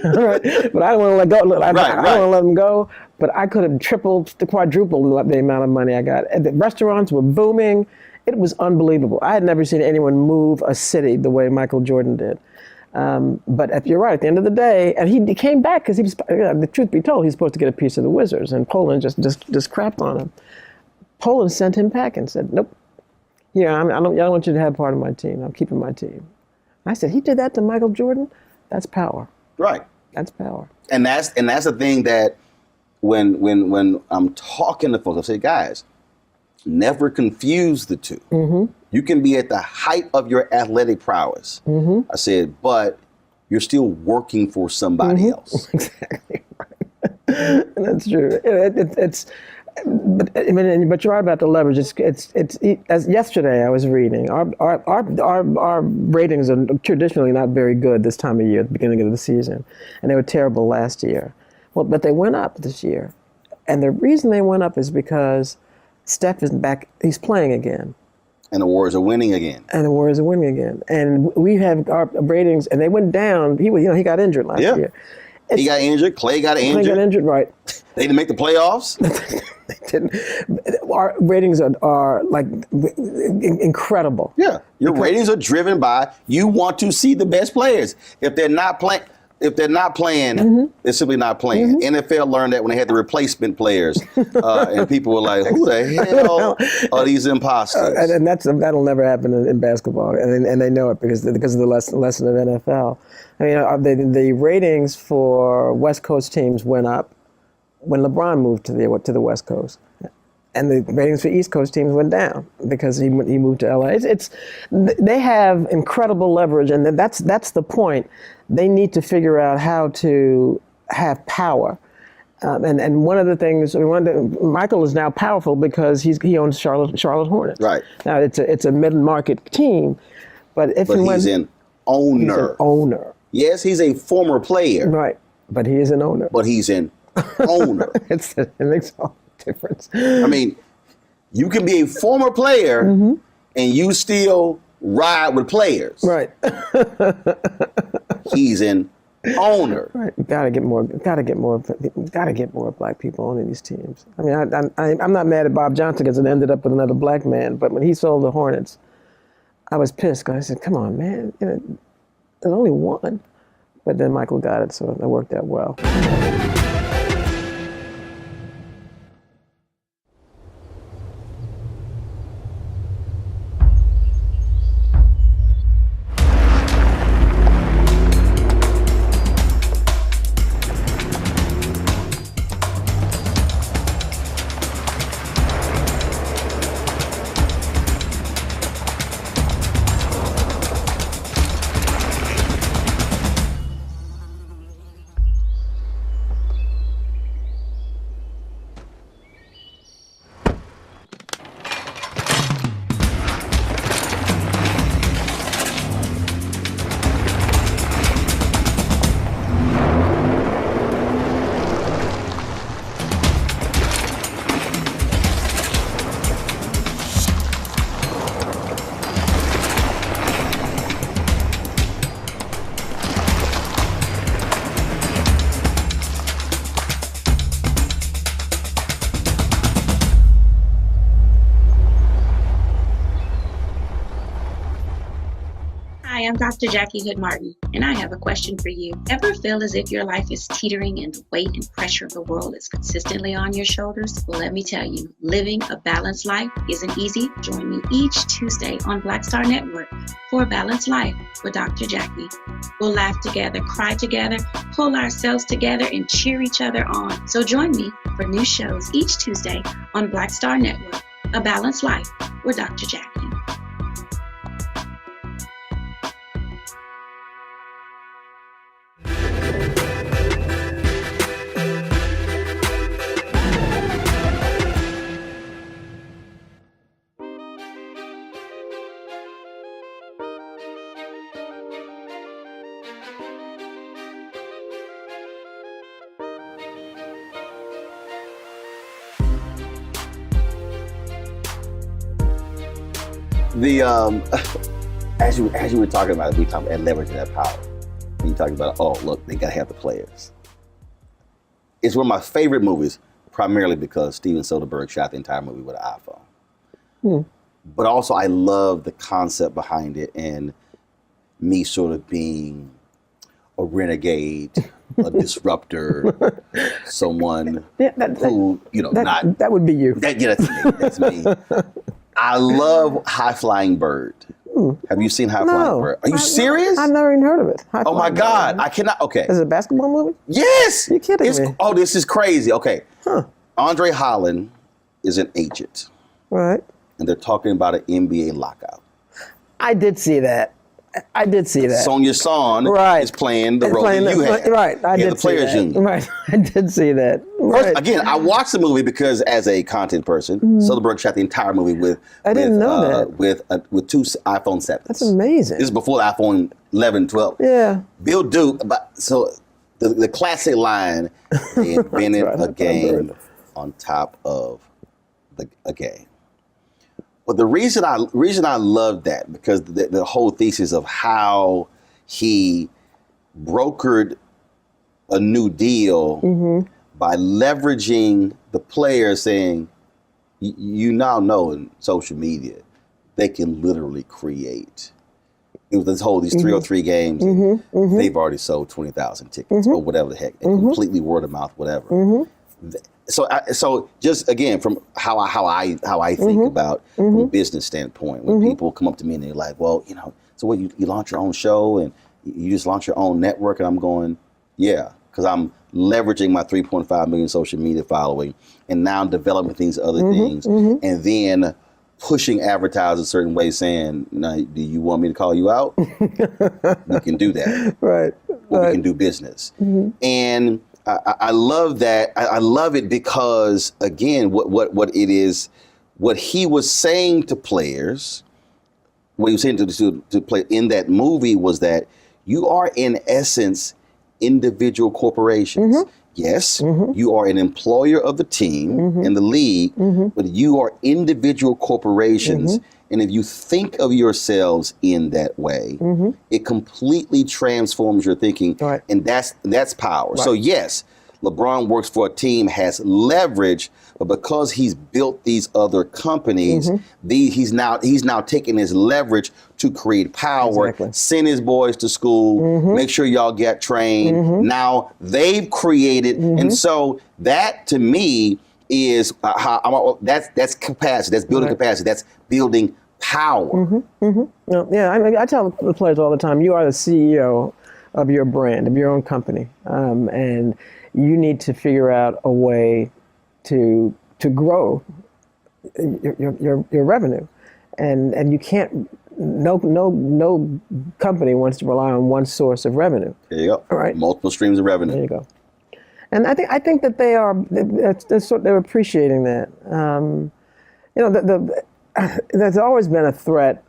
S2: right? But I didn't want to let go. I don't want to let them go. But I could have tripled, quadrupled the amount of money I got. And the restaurants were booming. It was unbelievable. I had never seen anyone move a city the way Michael Jordan did. But if you're right, at the end of the day, and he came back because he was, the truth be told, he's supposed to get a piece of the Wizards, and Poland just crapped on him. Poland sent him back and said, nope, I don't want you to have part of my team. I'm keeping my team. And I said, he did that to Michael Jordan? That's power.
S1: Right.
S2: That's power.
S1: And that's the thing that when I'm talking to folks, I say, guys, never confuse the two. You can be at the height of your athletic prowess. I said, but you're still working for somebody else.
S2: Exactly right. That's true. But you're right about the leverage. It's as yesterday I was reading. Our ratings are traditionally not very good this time of year, at the beginning of the season, and they were terrible last year. Well, but they went up this year, and the reason they went up is because Steph is back. He's playing again.
S1: And the Warriors are winning again.
S2: And we have our ratings, and they went down. He got injured last year.
S1: He got injured. Clay got injured.
S2: Right.
S1: They didn't make the playoffs.
S2: They didn't. Our ratings are like incredible.
S1: Yeah, your ratings are driven by you want to see the best players. If they're not playing, they're simply not playing. NFL learned that when they had the replacement players, and people were like, "Who the hell are these imposters?"
S2: And that'll never happen in basketball, and they know it because of the lesson of NFL. I mean, the ratings for West Coast teams went up when LeBron moved to the West Coast, and the ratings for East Coast teams went down because he moved to LA. They have incredible leverage, and that's the point. They need to figure out how to have power. And one of the things Michael is now powerful because he owns Charlotte Hornets.
S1: Right.
S2: Now it's a mid-market team, but
S1: he's an owner.
S2: He's an owner.
S1: Yes, he's a former player.
S2: Right, but he is an owner.
S1: But he's an owner.
S2: It makes all the difference.
S1: I mean, you can be a former player and you still ride with players.
S2: Right.
S1: He's an owner.
S2: Right. Gotta get more black people owning these teams. I mean, I'm not mad at Bob Johnson because it ended up with another black man, but when he sold the Hornets, I was pissed because I said, come on, man, there's only one. But then Michael got it, so it worked out well.
S5: Hi, I'm Dr. Jackie Hood Martin, and I have a question for you. Ever feel as if your life is teetering and the weight and pressure of the world is consistently on your shoulders? Well, let me tell you, living a balanced life isn't easy. Join me each Tuesday on Black Star Network for a Balanced Life with Dr. Jackie. We'll laugh together, cry together, pull ourselves together, and cheer each other on. So join me for new shows each Tuesday on Black Star Network, A Balanced Life with Dr. Jackie.
S1: The as you were talking about it, we talked about leveraging that power. And you talking about, oh look, they gotta have the players. It's one of my favorite movies, primarily because Steven Soderbergh shot the entire movie with an iPhone. But also I love the concept behind it and me sort of being a renegade, a disruptor, someone who, not
S2: that would be you.
S1: That's me. I love High Flying Bird. Have you seen High Flying Bird? Are you serious?
S2: I've never even heard of it.
S1: Oh my God, I cannot. Okay.
S2: Is it a basketball movie?
S1: Yes.
S2: You're kidding me.
S1: Oh, this is crazy. Okay. Andre Holland is an agent.
S2: Right.
S1: And they're talking about an NBA lockout.
S2: I did see that.
S1: Sonia Son is playing the role that you had.
S2: Right. I did
S1: the Players
S2: see that.
S1: Union.
S2: Right. I did see that.
S1: First,
S2: Right.
S1: again, I watched the movie because as a content person, Soderbergh shot the entire movie with two iPhone 7s.
S2: That's amazing.
S1: This is before the iPhone 11, 12.
S2: Yeah.
S1: Bill Duke, so the classic line, they invented a game on top of a game. But the reason I love that, because the whole thesis of how he brokered a new deal by leveraging the players, saying, you now know in social media, they can literally create. It was these 303 games. They've already sold 20,000 tickets or whatever the heck, and completely word of mouth, whatever. So just again, from how I think about from a business standpoint, when people come up to me and they're like, well, so what, you launch your own show and you just launch your own network, and I'm going, yeah, because I'm leveraging my 3.5 million social media following and now developing these other things, and then pushing advertisers a certain way, saying, now, do you want me to call you out? We can do that.
S2: Right.
S1: Or we can do business. And I love that. I love it because, again, what it is, what he was saying to players, what he was saying to play in that movie was that you are, in essence, individual corporations. Yes, you are an employer of the team and the league, but you are individual corporations. And if you think of yourselves in that way, it completely transforms your thinking.
S2: Right.
S1: And that's power.
S2: Right.
S1: So yes, LeBron works for a team, has leverage, but because he's built these other companies, he's now taking his leverage to create power, send his boys to school, make sure y'all get trained. Now they've created, and so that to me is that's capacity, that's building capacity, that's building power.
S2: Yeah, I tell the players all the time, you are the CEO of your brand, of your own company, and you need to figure out a way to grow your revenue, and you can't. No company wants to rely on one source of revenue.
S1: There you go.
S2: All right.
S1: Multiple streams of revenue.
S2: There you go. And I think that they're appreciating that. There's always been a threat.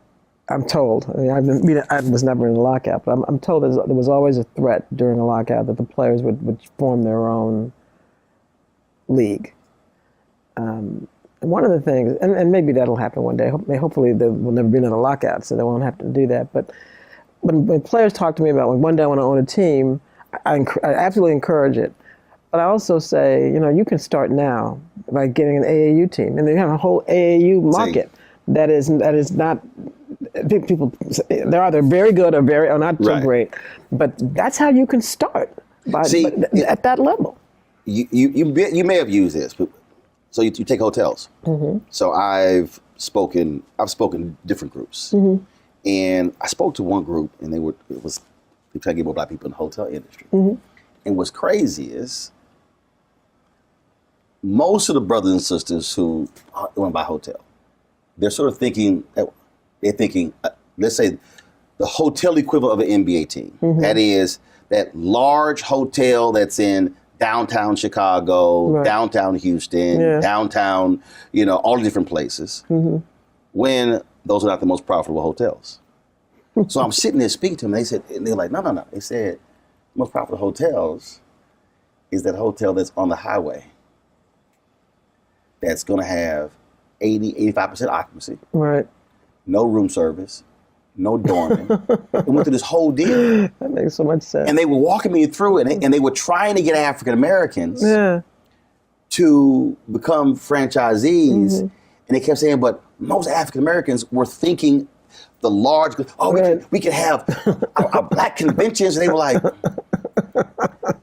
S2: I'm told. I was never in a lockout, but I'm told there was always a threat during a lockout that the players would form their own league. One of the things, and maybe that'll happen one day. Hopefully, there will never be another lockout, so they won't have to do that. But when players talk to me about, like, one day I want to own a team, I absolutely encourage it. But I also say, you can start now by getting an AAU team, and they have a whole AAU market that is not people, they're either very good or not so great. But that's how you can start, at that level.
S1: You may have used this, but so you take hotels. So I've spoken different groups, and I spoke to one group, and they trying to get more black people in the hotel industry. And what's crazy is most of the brothers and sisters who want to buy a hotel, they're sort of thinking, let's say, the hotel equivalent of an NBA team. That is that large hotel that's in downtown Chicago, downtown Houston, downtown, all the different places, when those are not the most profitable hotels. So I'm sitting there speaking to them, and they're like, no. They said, the most profitable hotels is that hotel that's on the highway that's going to have 85% occupancy.
S2: Right.
S1: No room service, no dorming. It went through this whole deal.
S2: That makes so much sense.
S1: And they were walking me through it, and they were trying to get African Americans to become franchisees. And they kept saying, but most African Americans were thinking the large, we could have our black conventions. And they were like,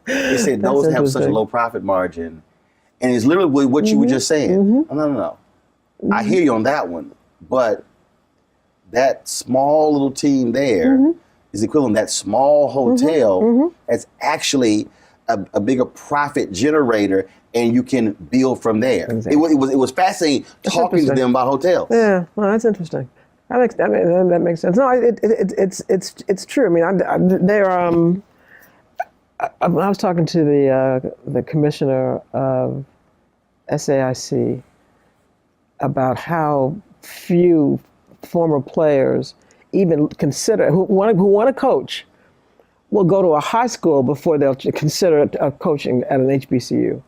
S1: they said those have such a low profit margin. And it's literally what you were just saying. No. I hear you on that one, but that small little team there is equivalent to that small hotel that's actually a bigger profit generator, and you can build from there. Exactly. It was fascinating talking to them about hotels.
S2: Yeah, well, that's interesting. That makes sense. No, it's true. I mean, I was talking to the commissioner of SAIC about how few former players even consider who want to coach will go to a high school before they'll consider coaching at an HBCU,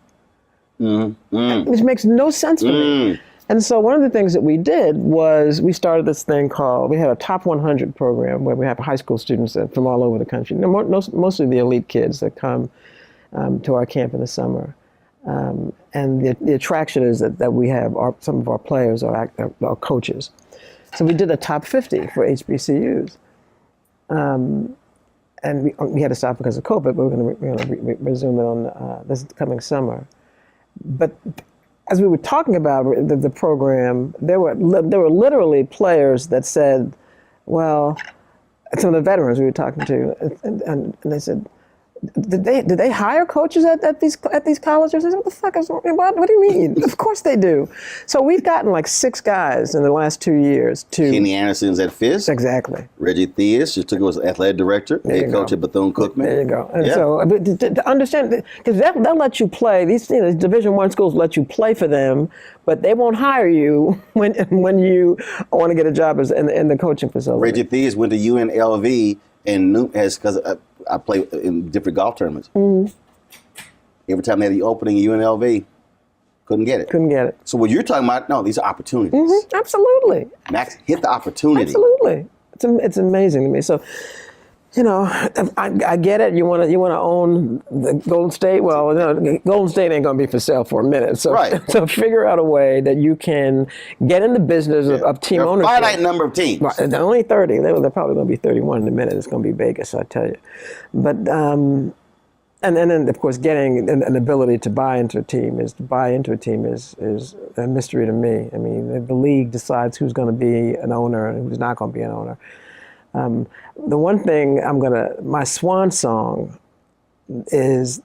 S2: which makes no sense to me. And so one of the things that we did was we started this thing called, we had a top 100 program where we have high school students from all over the country, mostly the elite kids that come to our camp in the summer. And the attraction is that we have some of our players are coaches. So we did a top 50 for HBCUs. And we had to stop because of COVID, but we're going to resume it on this coming summer. But as we were talking about the program, there were literally players that said, well, some of the veterans we were talking to, and they said, did they hire coaches at these colleges? I said, what the fuck is, what do you mean? Of course they do. So we've gotten like 6 guys in the last 2 years to.
S1: Kenny Anderson's at Fisk.
S2: Exactly.
S1: Reggie Theus just took over as athletic director. Head coach at Bethune-Cookman.
S2: There you go. And so to understand, because they'll let you play, these Division I schools let you play for them, but they won't hire you when you want to get a job in the coaching facility.
S1: Reggie Theus went to UNLV and because I play in different golf tournaments. Every time they had the opening in UNLV, couldn't get it. So what you're talking about, no, these are opportunities.
S2: Absolutely.
S1: Max, hit the opportunity.
S2: Absolutely. It's amazing to me. So, I get it. You want to own the Golden State. Well, Golden State ain't going to be for sale for a minute. So, so figure out a way that you can get in the business of team ownership.
S1: A finite number of teams.
S2: Right, only 30. They're probably going to be 31 in a minute. It's going to be Vegas, I tell you. But and then of course getting an ability to buy into a team is a mystery to me. I mean, the league decides who's going to be an owner and who's not going to be an owner. The one thing my swan song is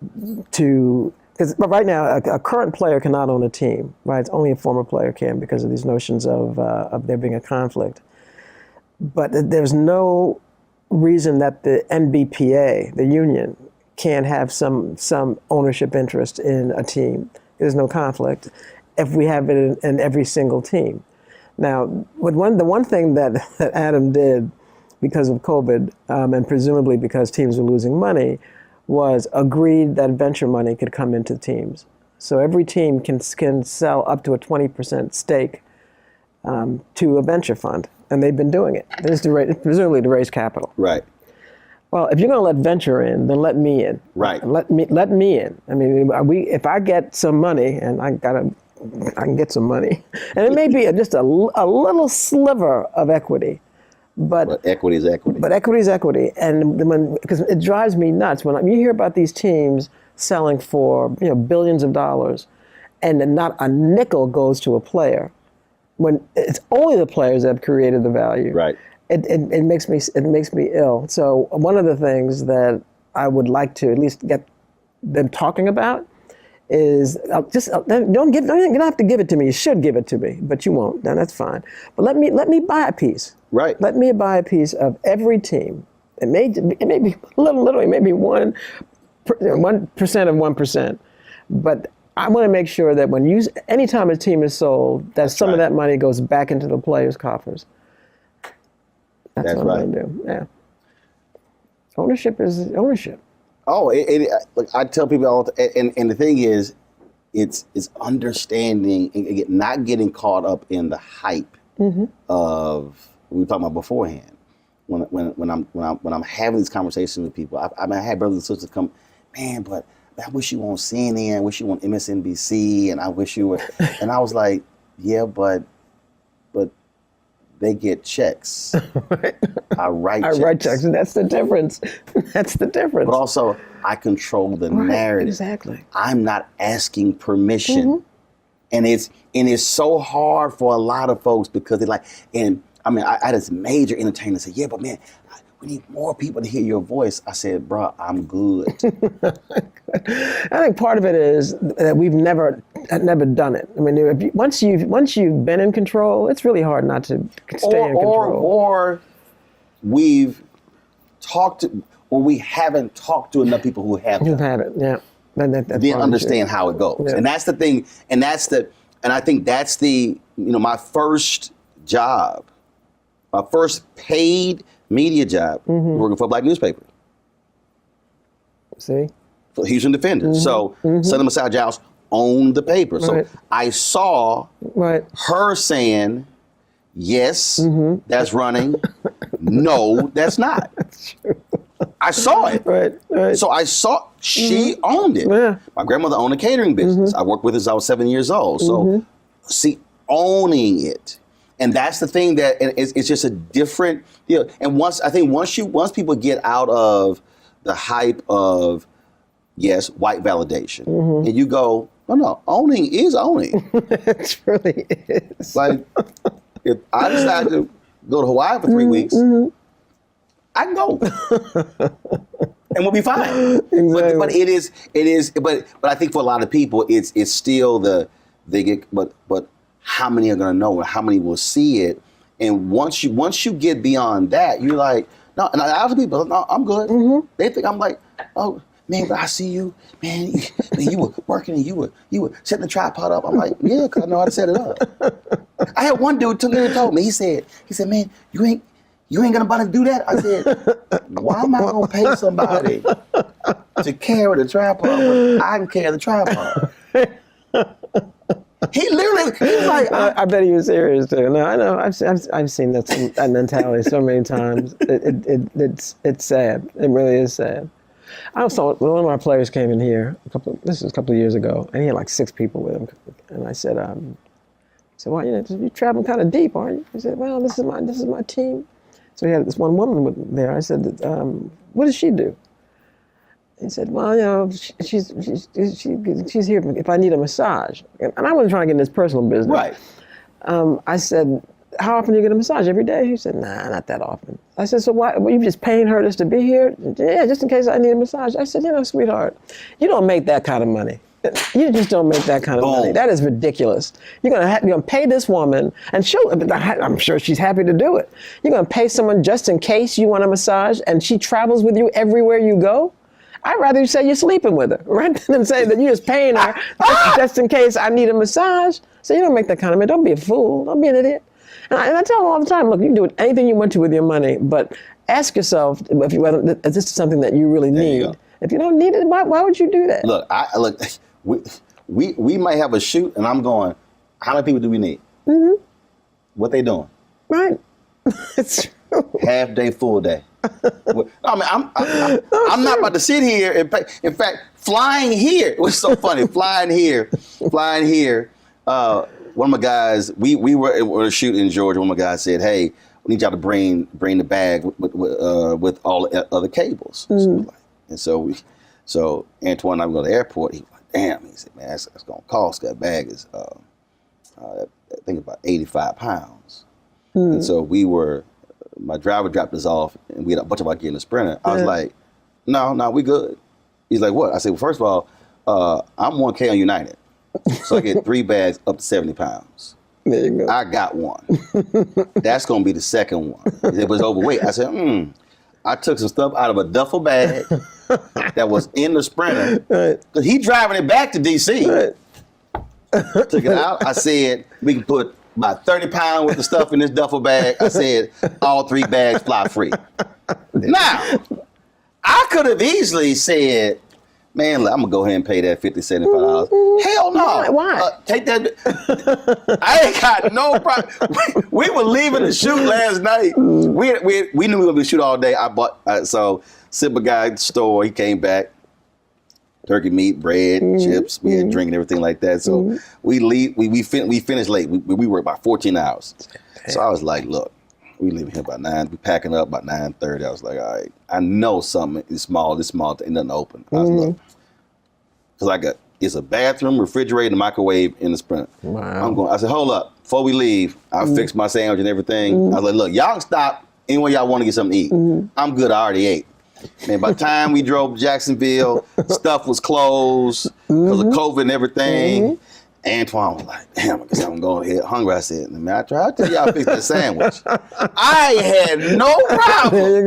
S2: because right now a current player cannot own a team, right? It's only a former player can because of these notions of there being a conflict. But there's no reason that the NBPA, the union, can't have some ownership interest in a team. There's no conflict if we have it in every single team. Now, the one thing that Adam did because of COVID, and presumably because teams were losing money, was agreed that venture money could come into teams. So every team can sell up to a 20% stake to a venture fund, and they've been doing it. This is presumably to raise capital.
S1: Right.
S2: Well, if you're going to let venture in, then let me in.
S1: Right.
S2: Let me in. I mean, if I get some money, and I can get some money, and it may be just a little sliver of equity. But
S1: equity is equity.
S2: But equity is equity, and because it drives me nuts when you hear about these teams selling for billions of dollars, and then not a nickel goes to a player, when it's only the players that have created the value.
S1: Right.
S2: It makes me ill. So one of the things that I would like to at least get them talking about is you don't have to give it to me. You should give it to me, but you won't. Then that's fine. But let me buy a piece.
S1: Right.
S2: Let me buy a piece of every team. It may be literally maybe 1% of 1%, but I want to make sure that anytime a team is sold, that some of that money goes back into the players' coffers. That's what I'm going to do. Yeah. Ownership is ownership.
S1: Oh, look, I tell people all the time, and the thing is, it's understanding and not getting caught up in the hype of we were talking about beforehand. When I'm having these conversations with people, I had brothers and sisters come, man, but I wish you were on CNN, I wish you were on MSNBC, and I wish you were, and I was like, yeah, but they get checks. I write checks.
S2: And that's the difference. That's the difference.
S1: But also, I control the narrative.
S2: Exactly.
S1: I'm not asking permission. And it's so hard for a lot of folks because they're like, and I mean, I had this major entertainer say, yeah, but man, we need more people to hear your voice. I said, bro, I'm good.
S2: I think part of it is that we've never done it. I mean, once you've been in control, it's really hard not to stay in control.
S1: Or we've talked to, or we haven't talked to enough people who have
S2: Who've had it, yeah.
S1: Then understand how it goes. Yeah. And that's the thing, and I think that's the, my first job, my first paid media job, working for a black newspaper.
S2: See?
S1: For Houston Defender. So Southern Messiah Giles owned the paper. So I saw her saying, yes, that's running. No, that's not.
S2: That's true.
S1: I saw it.
S2: Right.
S1: So I saw she owned it.
S2: Yeah.
S1: My grandmother owned a catering business. I worked with her since I was 7 years old. So see, owning it. And that's the thing that it's just a different, and once people get out of the hype of, yes, white validation, and you go, no, owning is owning.
S2: It really is.
S1: Like, if I decide to go to Hawaii for 3 weeks, I can go. And we'll be fine.
S2: Exactly.
S1: But it is, but I think for a lot of people, it's still but how many are going to know, and how many will see it? And once you get beyond that, you're like, no. And other people, no, I'm good. They think I'm like, oh man, but I see you, man. You were working and you were setting the tripod up. I'm like, yeah, because I know how to set it up. I had one dude told me. He said, man, you ain't gonna bother to do that. I said, why am I gonna pay somebody to carry the tripod when I can carry the tripod? He was like,
S2: I bet he was serious too. No, I know. I've seen that mentality so many times. It's sad. It really is sad. I saw one of my players came in here this was a couple of years ago, and he had like 6 people with him. And I said, well, you're traveling kind of deep, aren't you? He said, well, this is my team. So he had this one woman there. I said, what does she do? He said, well, she's here if I need a massage. And I wasn't trying to get in his personal business.
S1: Right.
S2: I said, how often do you get a massage? Every day? He said, nah, not that often. I said, so why? Were you just paying her just to be here? Yeah, just in case I need a massage. I said, sweetheart, you don't make that kind of money. You just don't make that kind of money. That is ridiculous. You're gonna pay this woman, and I'm sure she's happy to do it. You're gonna pay someone just in case you want a massage, and she travels with you everywhere you go? I'd rather you say you're sleeping with her, right? Than say that you're just paying her just in case I need a massage. So you don't make that kind of money. Don't be a fool. Don't be an idiot. And I tell them all the time, look, you can do anything you want to with your money, but ask yourself if this is something that you really need. If you don't need it, why would you do that?
S1: Look, we might have a shoot, and I'm going, how many people do we need? What they doing?
S2: Right. It's true.
S1: Half day, full day. I'm not about to sit here and pay. In fact, flying here, it was so funny. flying here. One of my guys, we were a shoot in Georgia. One of my guys said, hey, we need y'all to bring the bag with all the other cables. So Antoine and I go to the airport. He was like, damn. He said, man, that's gonna cost. That bag is I think about 85 pounds. And so my driver dropped us off, and we had a bunch of our gear in the Sprinter. I was like, no, we good. He's like, what? I said, well, first of all, I'm 1K on United. So I get 3 bags up to 70 pounds.
S2: There you go.
S1: I got one. That's going to be the second one. It was overweight. I said, I took some stuff out of a duffel bag that was in the Sprinter. Because he driving it back to D.C. Took it out. I said, we can put about 30 pounds worth of stuff in this duffel bag. I said, all 3 bags fly free. Now, I could have easily said, man, look, I'm going to go ahead and pay that $50, $75. Hell no.
S2: Why?
S1: Take that. I ain't got no problem. We were leaving the shoot last night. We knew we were going to shoot all day. I bought, so Simba guy at the store, he came back. Turkey meat, bread, chips. We had drink and everything like that. So we leave. We finished late. We worked about 14 hours. So I was like, look, we leaving here by 9. We packing up by 9:30. I was like, all right. I know something is small. This small thing doesn't open. I was like, because it's a bathroom, refrigerator, and microwave in the Sprinter.
S2: Wow.
S1: I said, hold up. Before we leave, I'll fix my sandwich and everything. I was like, look, y'all can stop anywhere y'all want to get something to eat. I'm good. I already ate. Man, by the time we drove to Jacksonville, stuff was closed because of COVID and everything. Antoine was like, damn, I guess I'm going to get hungry. I said, man, I tried to tell y'all fix that sandwich. I had no problem.
S2: There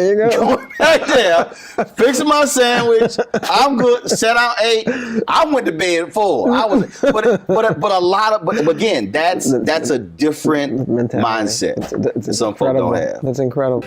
S2: you go.
S1: Going back there, fixing my sandwich. I'm good. Sat down, ate. I went to bed full. But again, that's a different mindset.
S2: It's
S1: some folk don't have.
S2: That's incredible.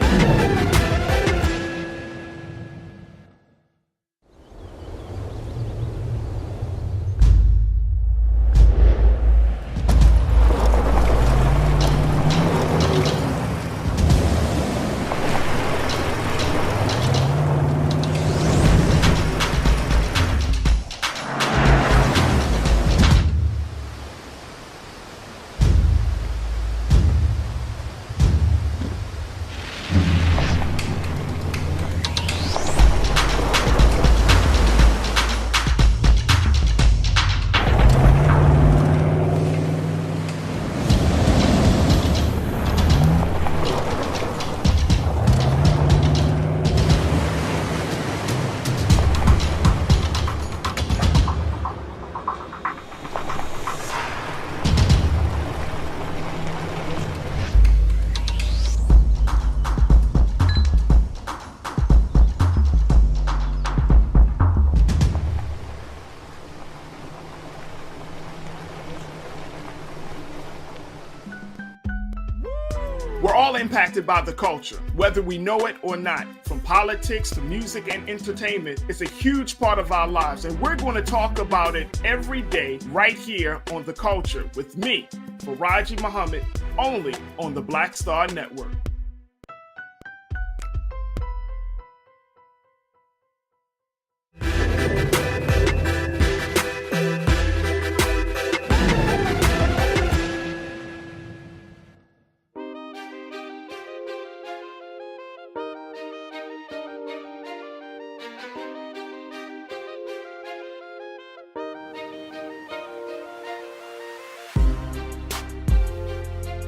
S6: We're all impacted by the culture, whether we know it or not. From politics to music and entertainment, it's a huge part of our lives, and we're going to talk about it every day right here on The Culture with me, Faraji Muhammad, only on the Black Star Network.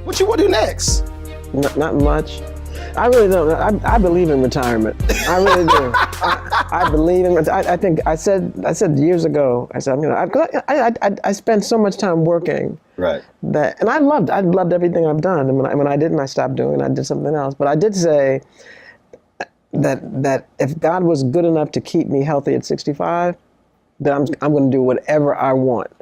S1: What you want to do next?
S2: Not much. I really don't. I believe in retirement. I really do. I believe in. I think I said years ago. I said, I spent so much time working.
S1: Right.
S2: And I loved everything I've done. And when I didn't, I stopped doing. I did something else. But I did say that if God was good enough to keep me healthy at 65, then I'm going to do whatever I want.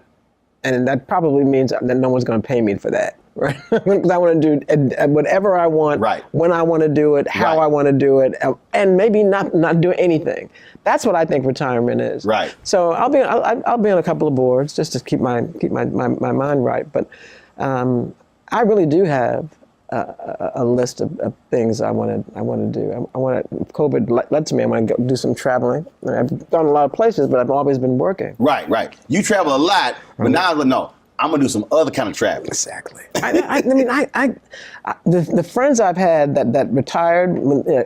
S2: And that probably means that no one's going to pay me for that. Right, because I want to do whatever I want,
S1: right,
S2: when I want to do it, how
S1: right,
S2: I want to do it, and maybe not do anything. That's what I think retirement is.
S1: Right.
S2: So I'll be on a couple of boards just to keep my mind right. But I really do have a list of things I want to do. I want to. COVID lets me. I want to go do some traveling. I've gone a lot of places, but I've always been working.
S1: Right. You travel a lot, but now no. I'm gonna do some other kind of traveling.
S2: Exactly. The friends I've had that retired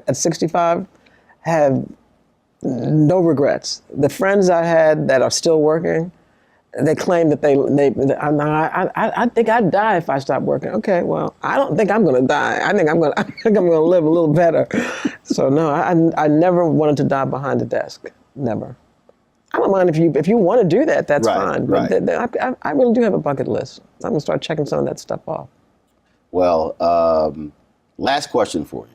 S2: at 65 have no regrets. The friends I had that are still working, they claim that I think I'd die if I stopped working. Okay, well, I don't think I'm going to die. I think I'm going to live a little better. So no, I never wanted to die behind a desk. Never. I don't mind if you want to do that. That's fine. But I really do have a bucket list. I'm going to start checking some of that stuff off.
S1: Well, last question for you.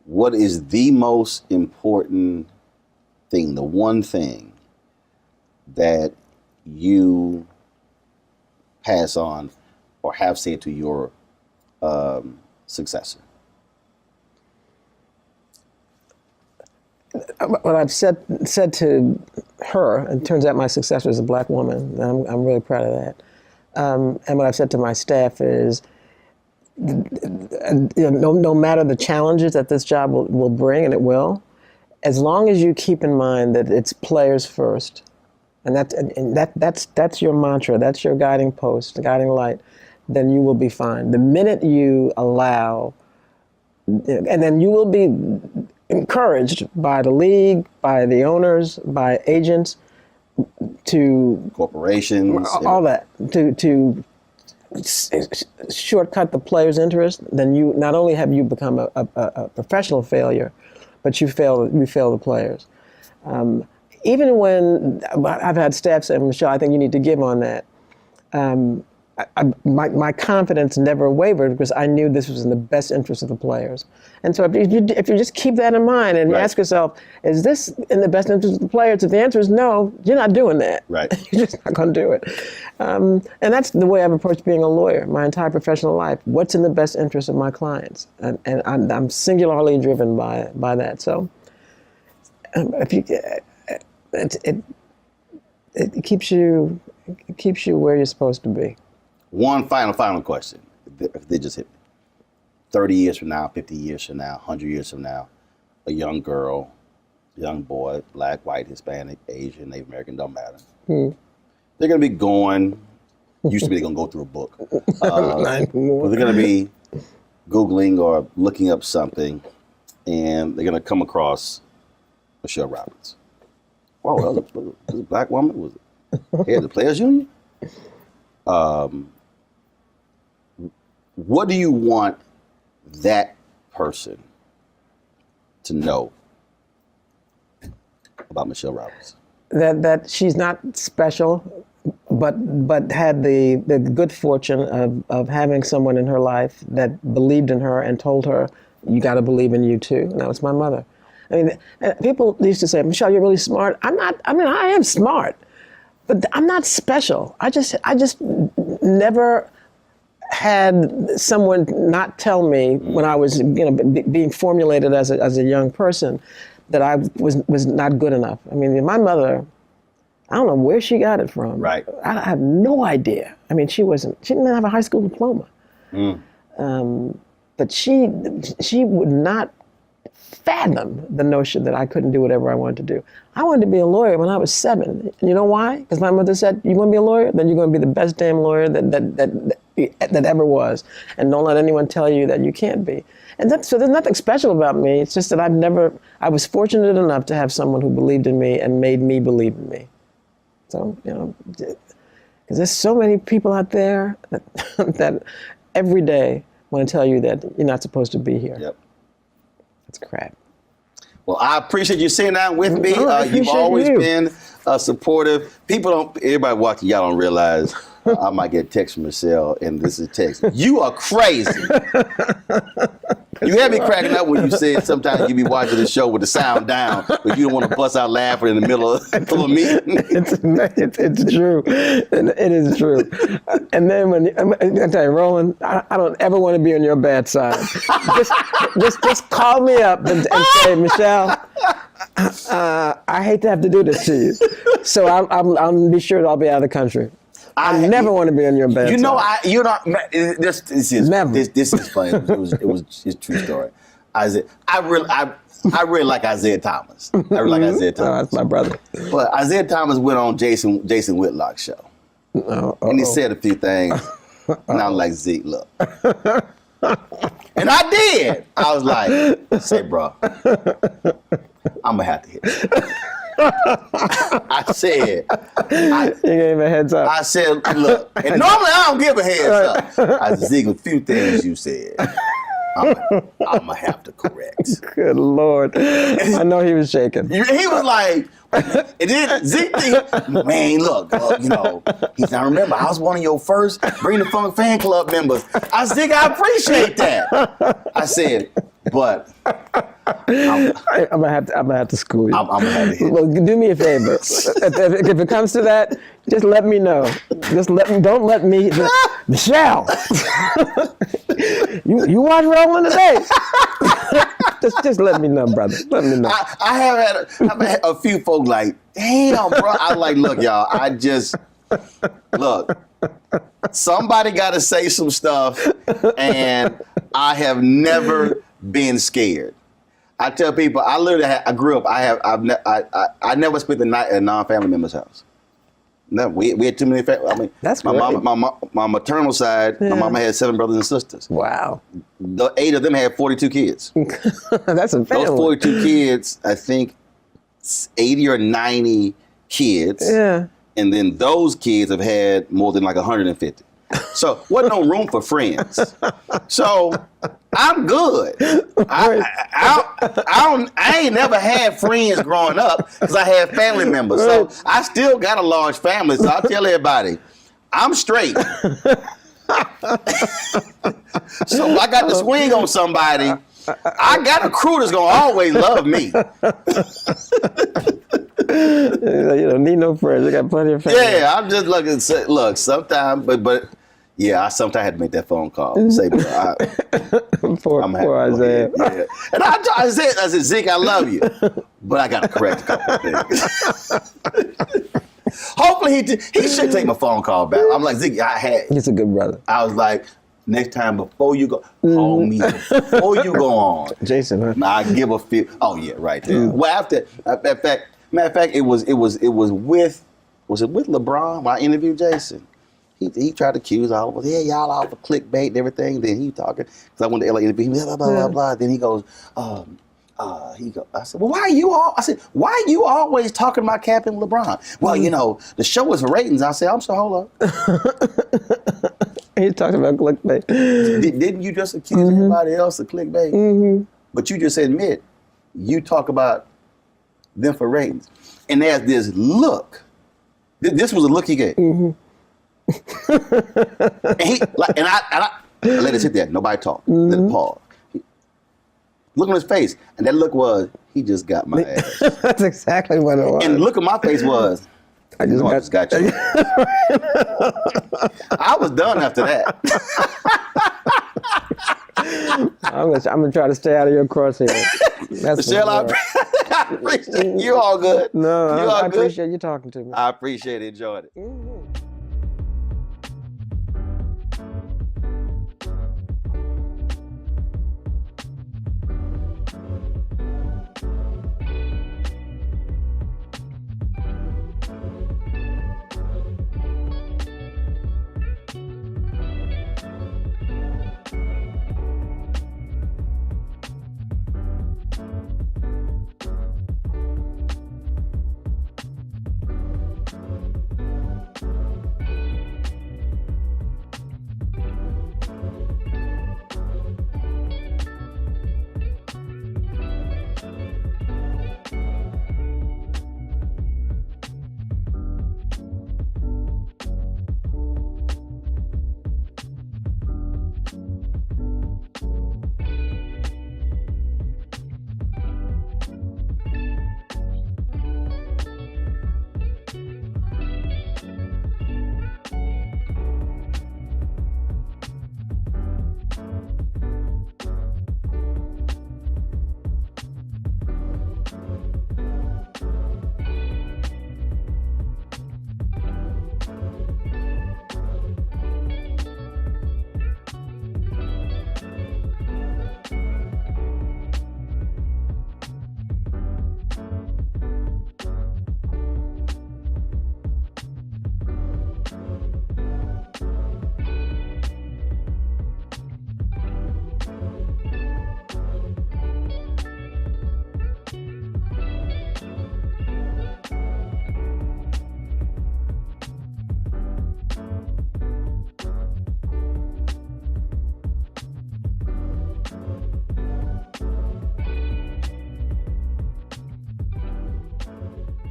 S1: What is the most important thing, the one thing that you pass on or have said to your successor?
S2: What I've said to her, and it turns out my successor is a black woman, and I'm really proud of that. And what I've said to my staff is, no matter the challenges that this job will bring, and it will, as long as you keep in mind that it's players first, and that's your mantra, that's your guiding post, the guiding light, then you will be fine. The minute you allow, and then you will be encouraged by the league, by the owners, by agents, to
S1: corporations,
S2: all that, to shortcut the player's interest, then you not only have you become a professional failure, but you fail the players. Even when I've had staff say, Michele, I think you need to give on that. My confidence never wavered because I knew this was in the best interest of the players. And so if you just keep that in mind and ask yourself, is this in the best interest of the players? If the answer is no, you're not doing that.
S1: Right.
S2: You're just not going to do it. And that's the way I've approached being a lawyer my entire professional life. What's in the best interest of my clients? And I'm singularly driven by that. So if you, it keeps you where you're supposed to be.
S1: One final question. If they just hit me. 30 years from now, 50 years from now, 100 years from now, a young girl, young boy, black, white, Hispanic, Asian, Native American, don't matter. They're going to be going, used to be they're going to go through a book. But they're going to be Googling or looking up something, and they're going to come across Michele Roberts. Wow, that was a black woman? Was it head of the Players Union? What do you want that person to know about Michele Roberts?
S2: That she's not special, but had the good fortune of having someone in her life that believed in her and told her, you got to believe in you too. And that was my mother. I mean, people used to say, Michele, you're really smart. I am smart, but I'm not special. I just never had someone not tell me when I was, being formulated as a young person that I was not good enough. I mean, my mother, I don't know where she got it from.
S1: Right.
S2: I have no idea. I mean, she didn't have a high school diploma. But she would not fathom the notion that I couldn't do whatever I wanted to do. I wanted to be a lawyer when I was 7. You know why? Because my mother said, you want to be a lawyer? Then you're going to be the best damn lawyer that ever was. And don't let anyone tell you that you can't be. And so there's nothing special about me. It's just that I was fortunate enough to have someone who believed in me and made me believe in me. So, because there's so many people out there that every day want to tell you that you're not supposed to be here.
S1: Yep.
S2: That's crap.
S1: Well, I appreciate you sitting down with me. You've always been supportive. Everybody watching, y'all don't realize I might get a text from Michele, and this is text. You are crazy. You had me cracking up when you said sometimes you be watching the show with the sound down, but you don't want to bust out laughing in the middle of a meeting.
S2: It's true. It is true. And then I tell you, Roland, I don't ever want to be on your bad side. Just call me up and say, Michele, I hate to have to do this to you. So I'll be sure I'll be out of the country. I never want to be on your bad side.
S1: This is funny. It's a true story. I really like Isaiah Thomas.
S2: Oh, that's my brother.
S1: But Isaiah Thomas went on Jason Whitlock's show. And he said a few things. And I was like, Zeke, look. And I did. I was like, say, bro, I'm going to have to hit you. I said.
S2: You gave him a heads up.
S1: I said, look. And normally I don't give a heads up. I said, Zeke, a few things you said. I'm going to have to correct.
S2: Good Lord. I know he was shaking.
S1: He was like, and then Zeke, man, look, you know, he said, I remember I was one of your first Bring the Funk fan club members. I said, I appreciate that. I said, but
S2: I'm gonna have to school you.
S1: I'm gonna have to hit.
S2: Well, do me a favor. If it comes to that, just let me know. Don't let me. Michele, you watch Roland today? just let me know, brother. Let me know.
S1: I've had a few folk like, damn, bro. I like, look, y'all. Look. Somebody got to say some stuff, and I have never been scared. I tell people, I grew up. I never spent the night at a non-family member's house. No, we had too many family. I mean,
S2: that's
S1: my mama, my maternal side. Yeah. My mama had 7 brothers and sisters.
S2: Wow.
S1: The 8 of them had 42 kids.
S2: That's a family.
S1: Those 42 kids, I think, 80 or 90 kids.
S2: Yeah.
S1: And then those kids have had more than like 150. So wasn't no room for friends. So I'm good. I ain't never had friends growing up because I had family members. So I still got a large family. So I tell everybody, I'm straight. So if I got to swing on somebody, I got a crew that's gonna always love me.
S2: You don't need no friends. You got plenty of family.
S1: Yeah, I'm just looking. Look, sometimes, but yeah, I sometimes had to make that phone call. Say, bro,
S2: poor Isaiah.
S1: Yeah. And I said, Zeke, I love you, but I got to correct a couple of things. Hopefully he should take my phone call back. I'm like, Zeke,
S2: He's a good brother.
S1: I was like, next time before you go, call me before you go on.
S2: Jason, huh?
S1: Now I give a few. Oh yeah, right there. Well, matter of fact, it was with LeBron when I interviewed Jason. He tried to accuse all of us. Yeah, y'all all for clickbait and everything. Then he talking because I went to LA interview him. Blah blah blah blah. Then he goes, I said, well, why are you always talking about Cap and LeBron? Well, you know, the show is for ratings. I said, I'm sorry, hold up.
S2: He talked about clickbait.
S1: Didn't you just accuse everybody else of clickbait? Mm-hmm. But you just admit you talk about them for ratings. And there's this look. This was a look he gave. Mm-hmm. and I let it sit there. Nobody talked. Mm-hmm. Let it pause. Look on his face. And that look was, he just got my ass.
S2: That's exactly what it was.
S1: And the look on my face was, I just got you. I was done after that.
S2: I'm gonna try to stay out of your crosshair.
S1: Michele, I appreciate you. All good.
S2: No,
S1: I
S2: appreciate you talking to me.
S1: I appreciate it. Enjoyed it. Mm-hmm.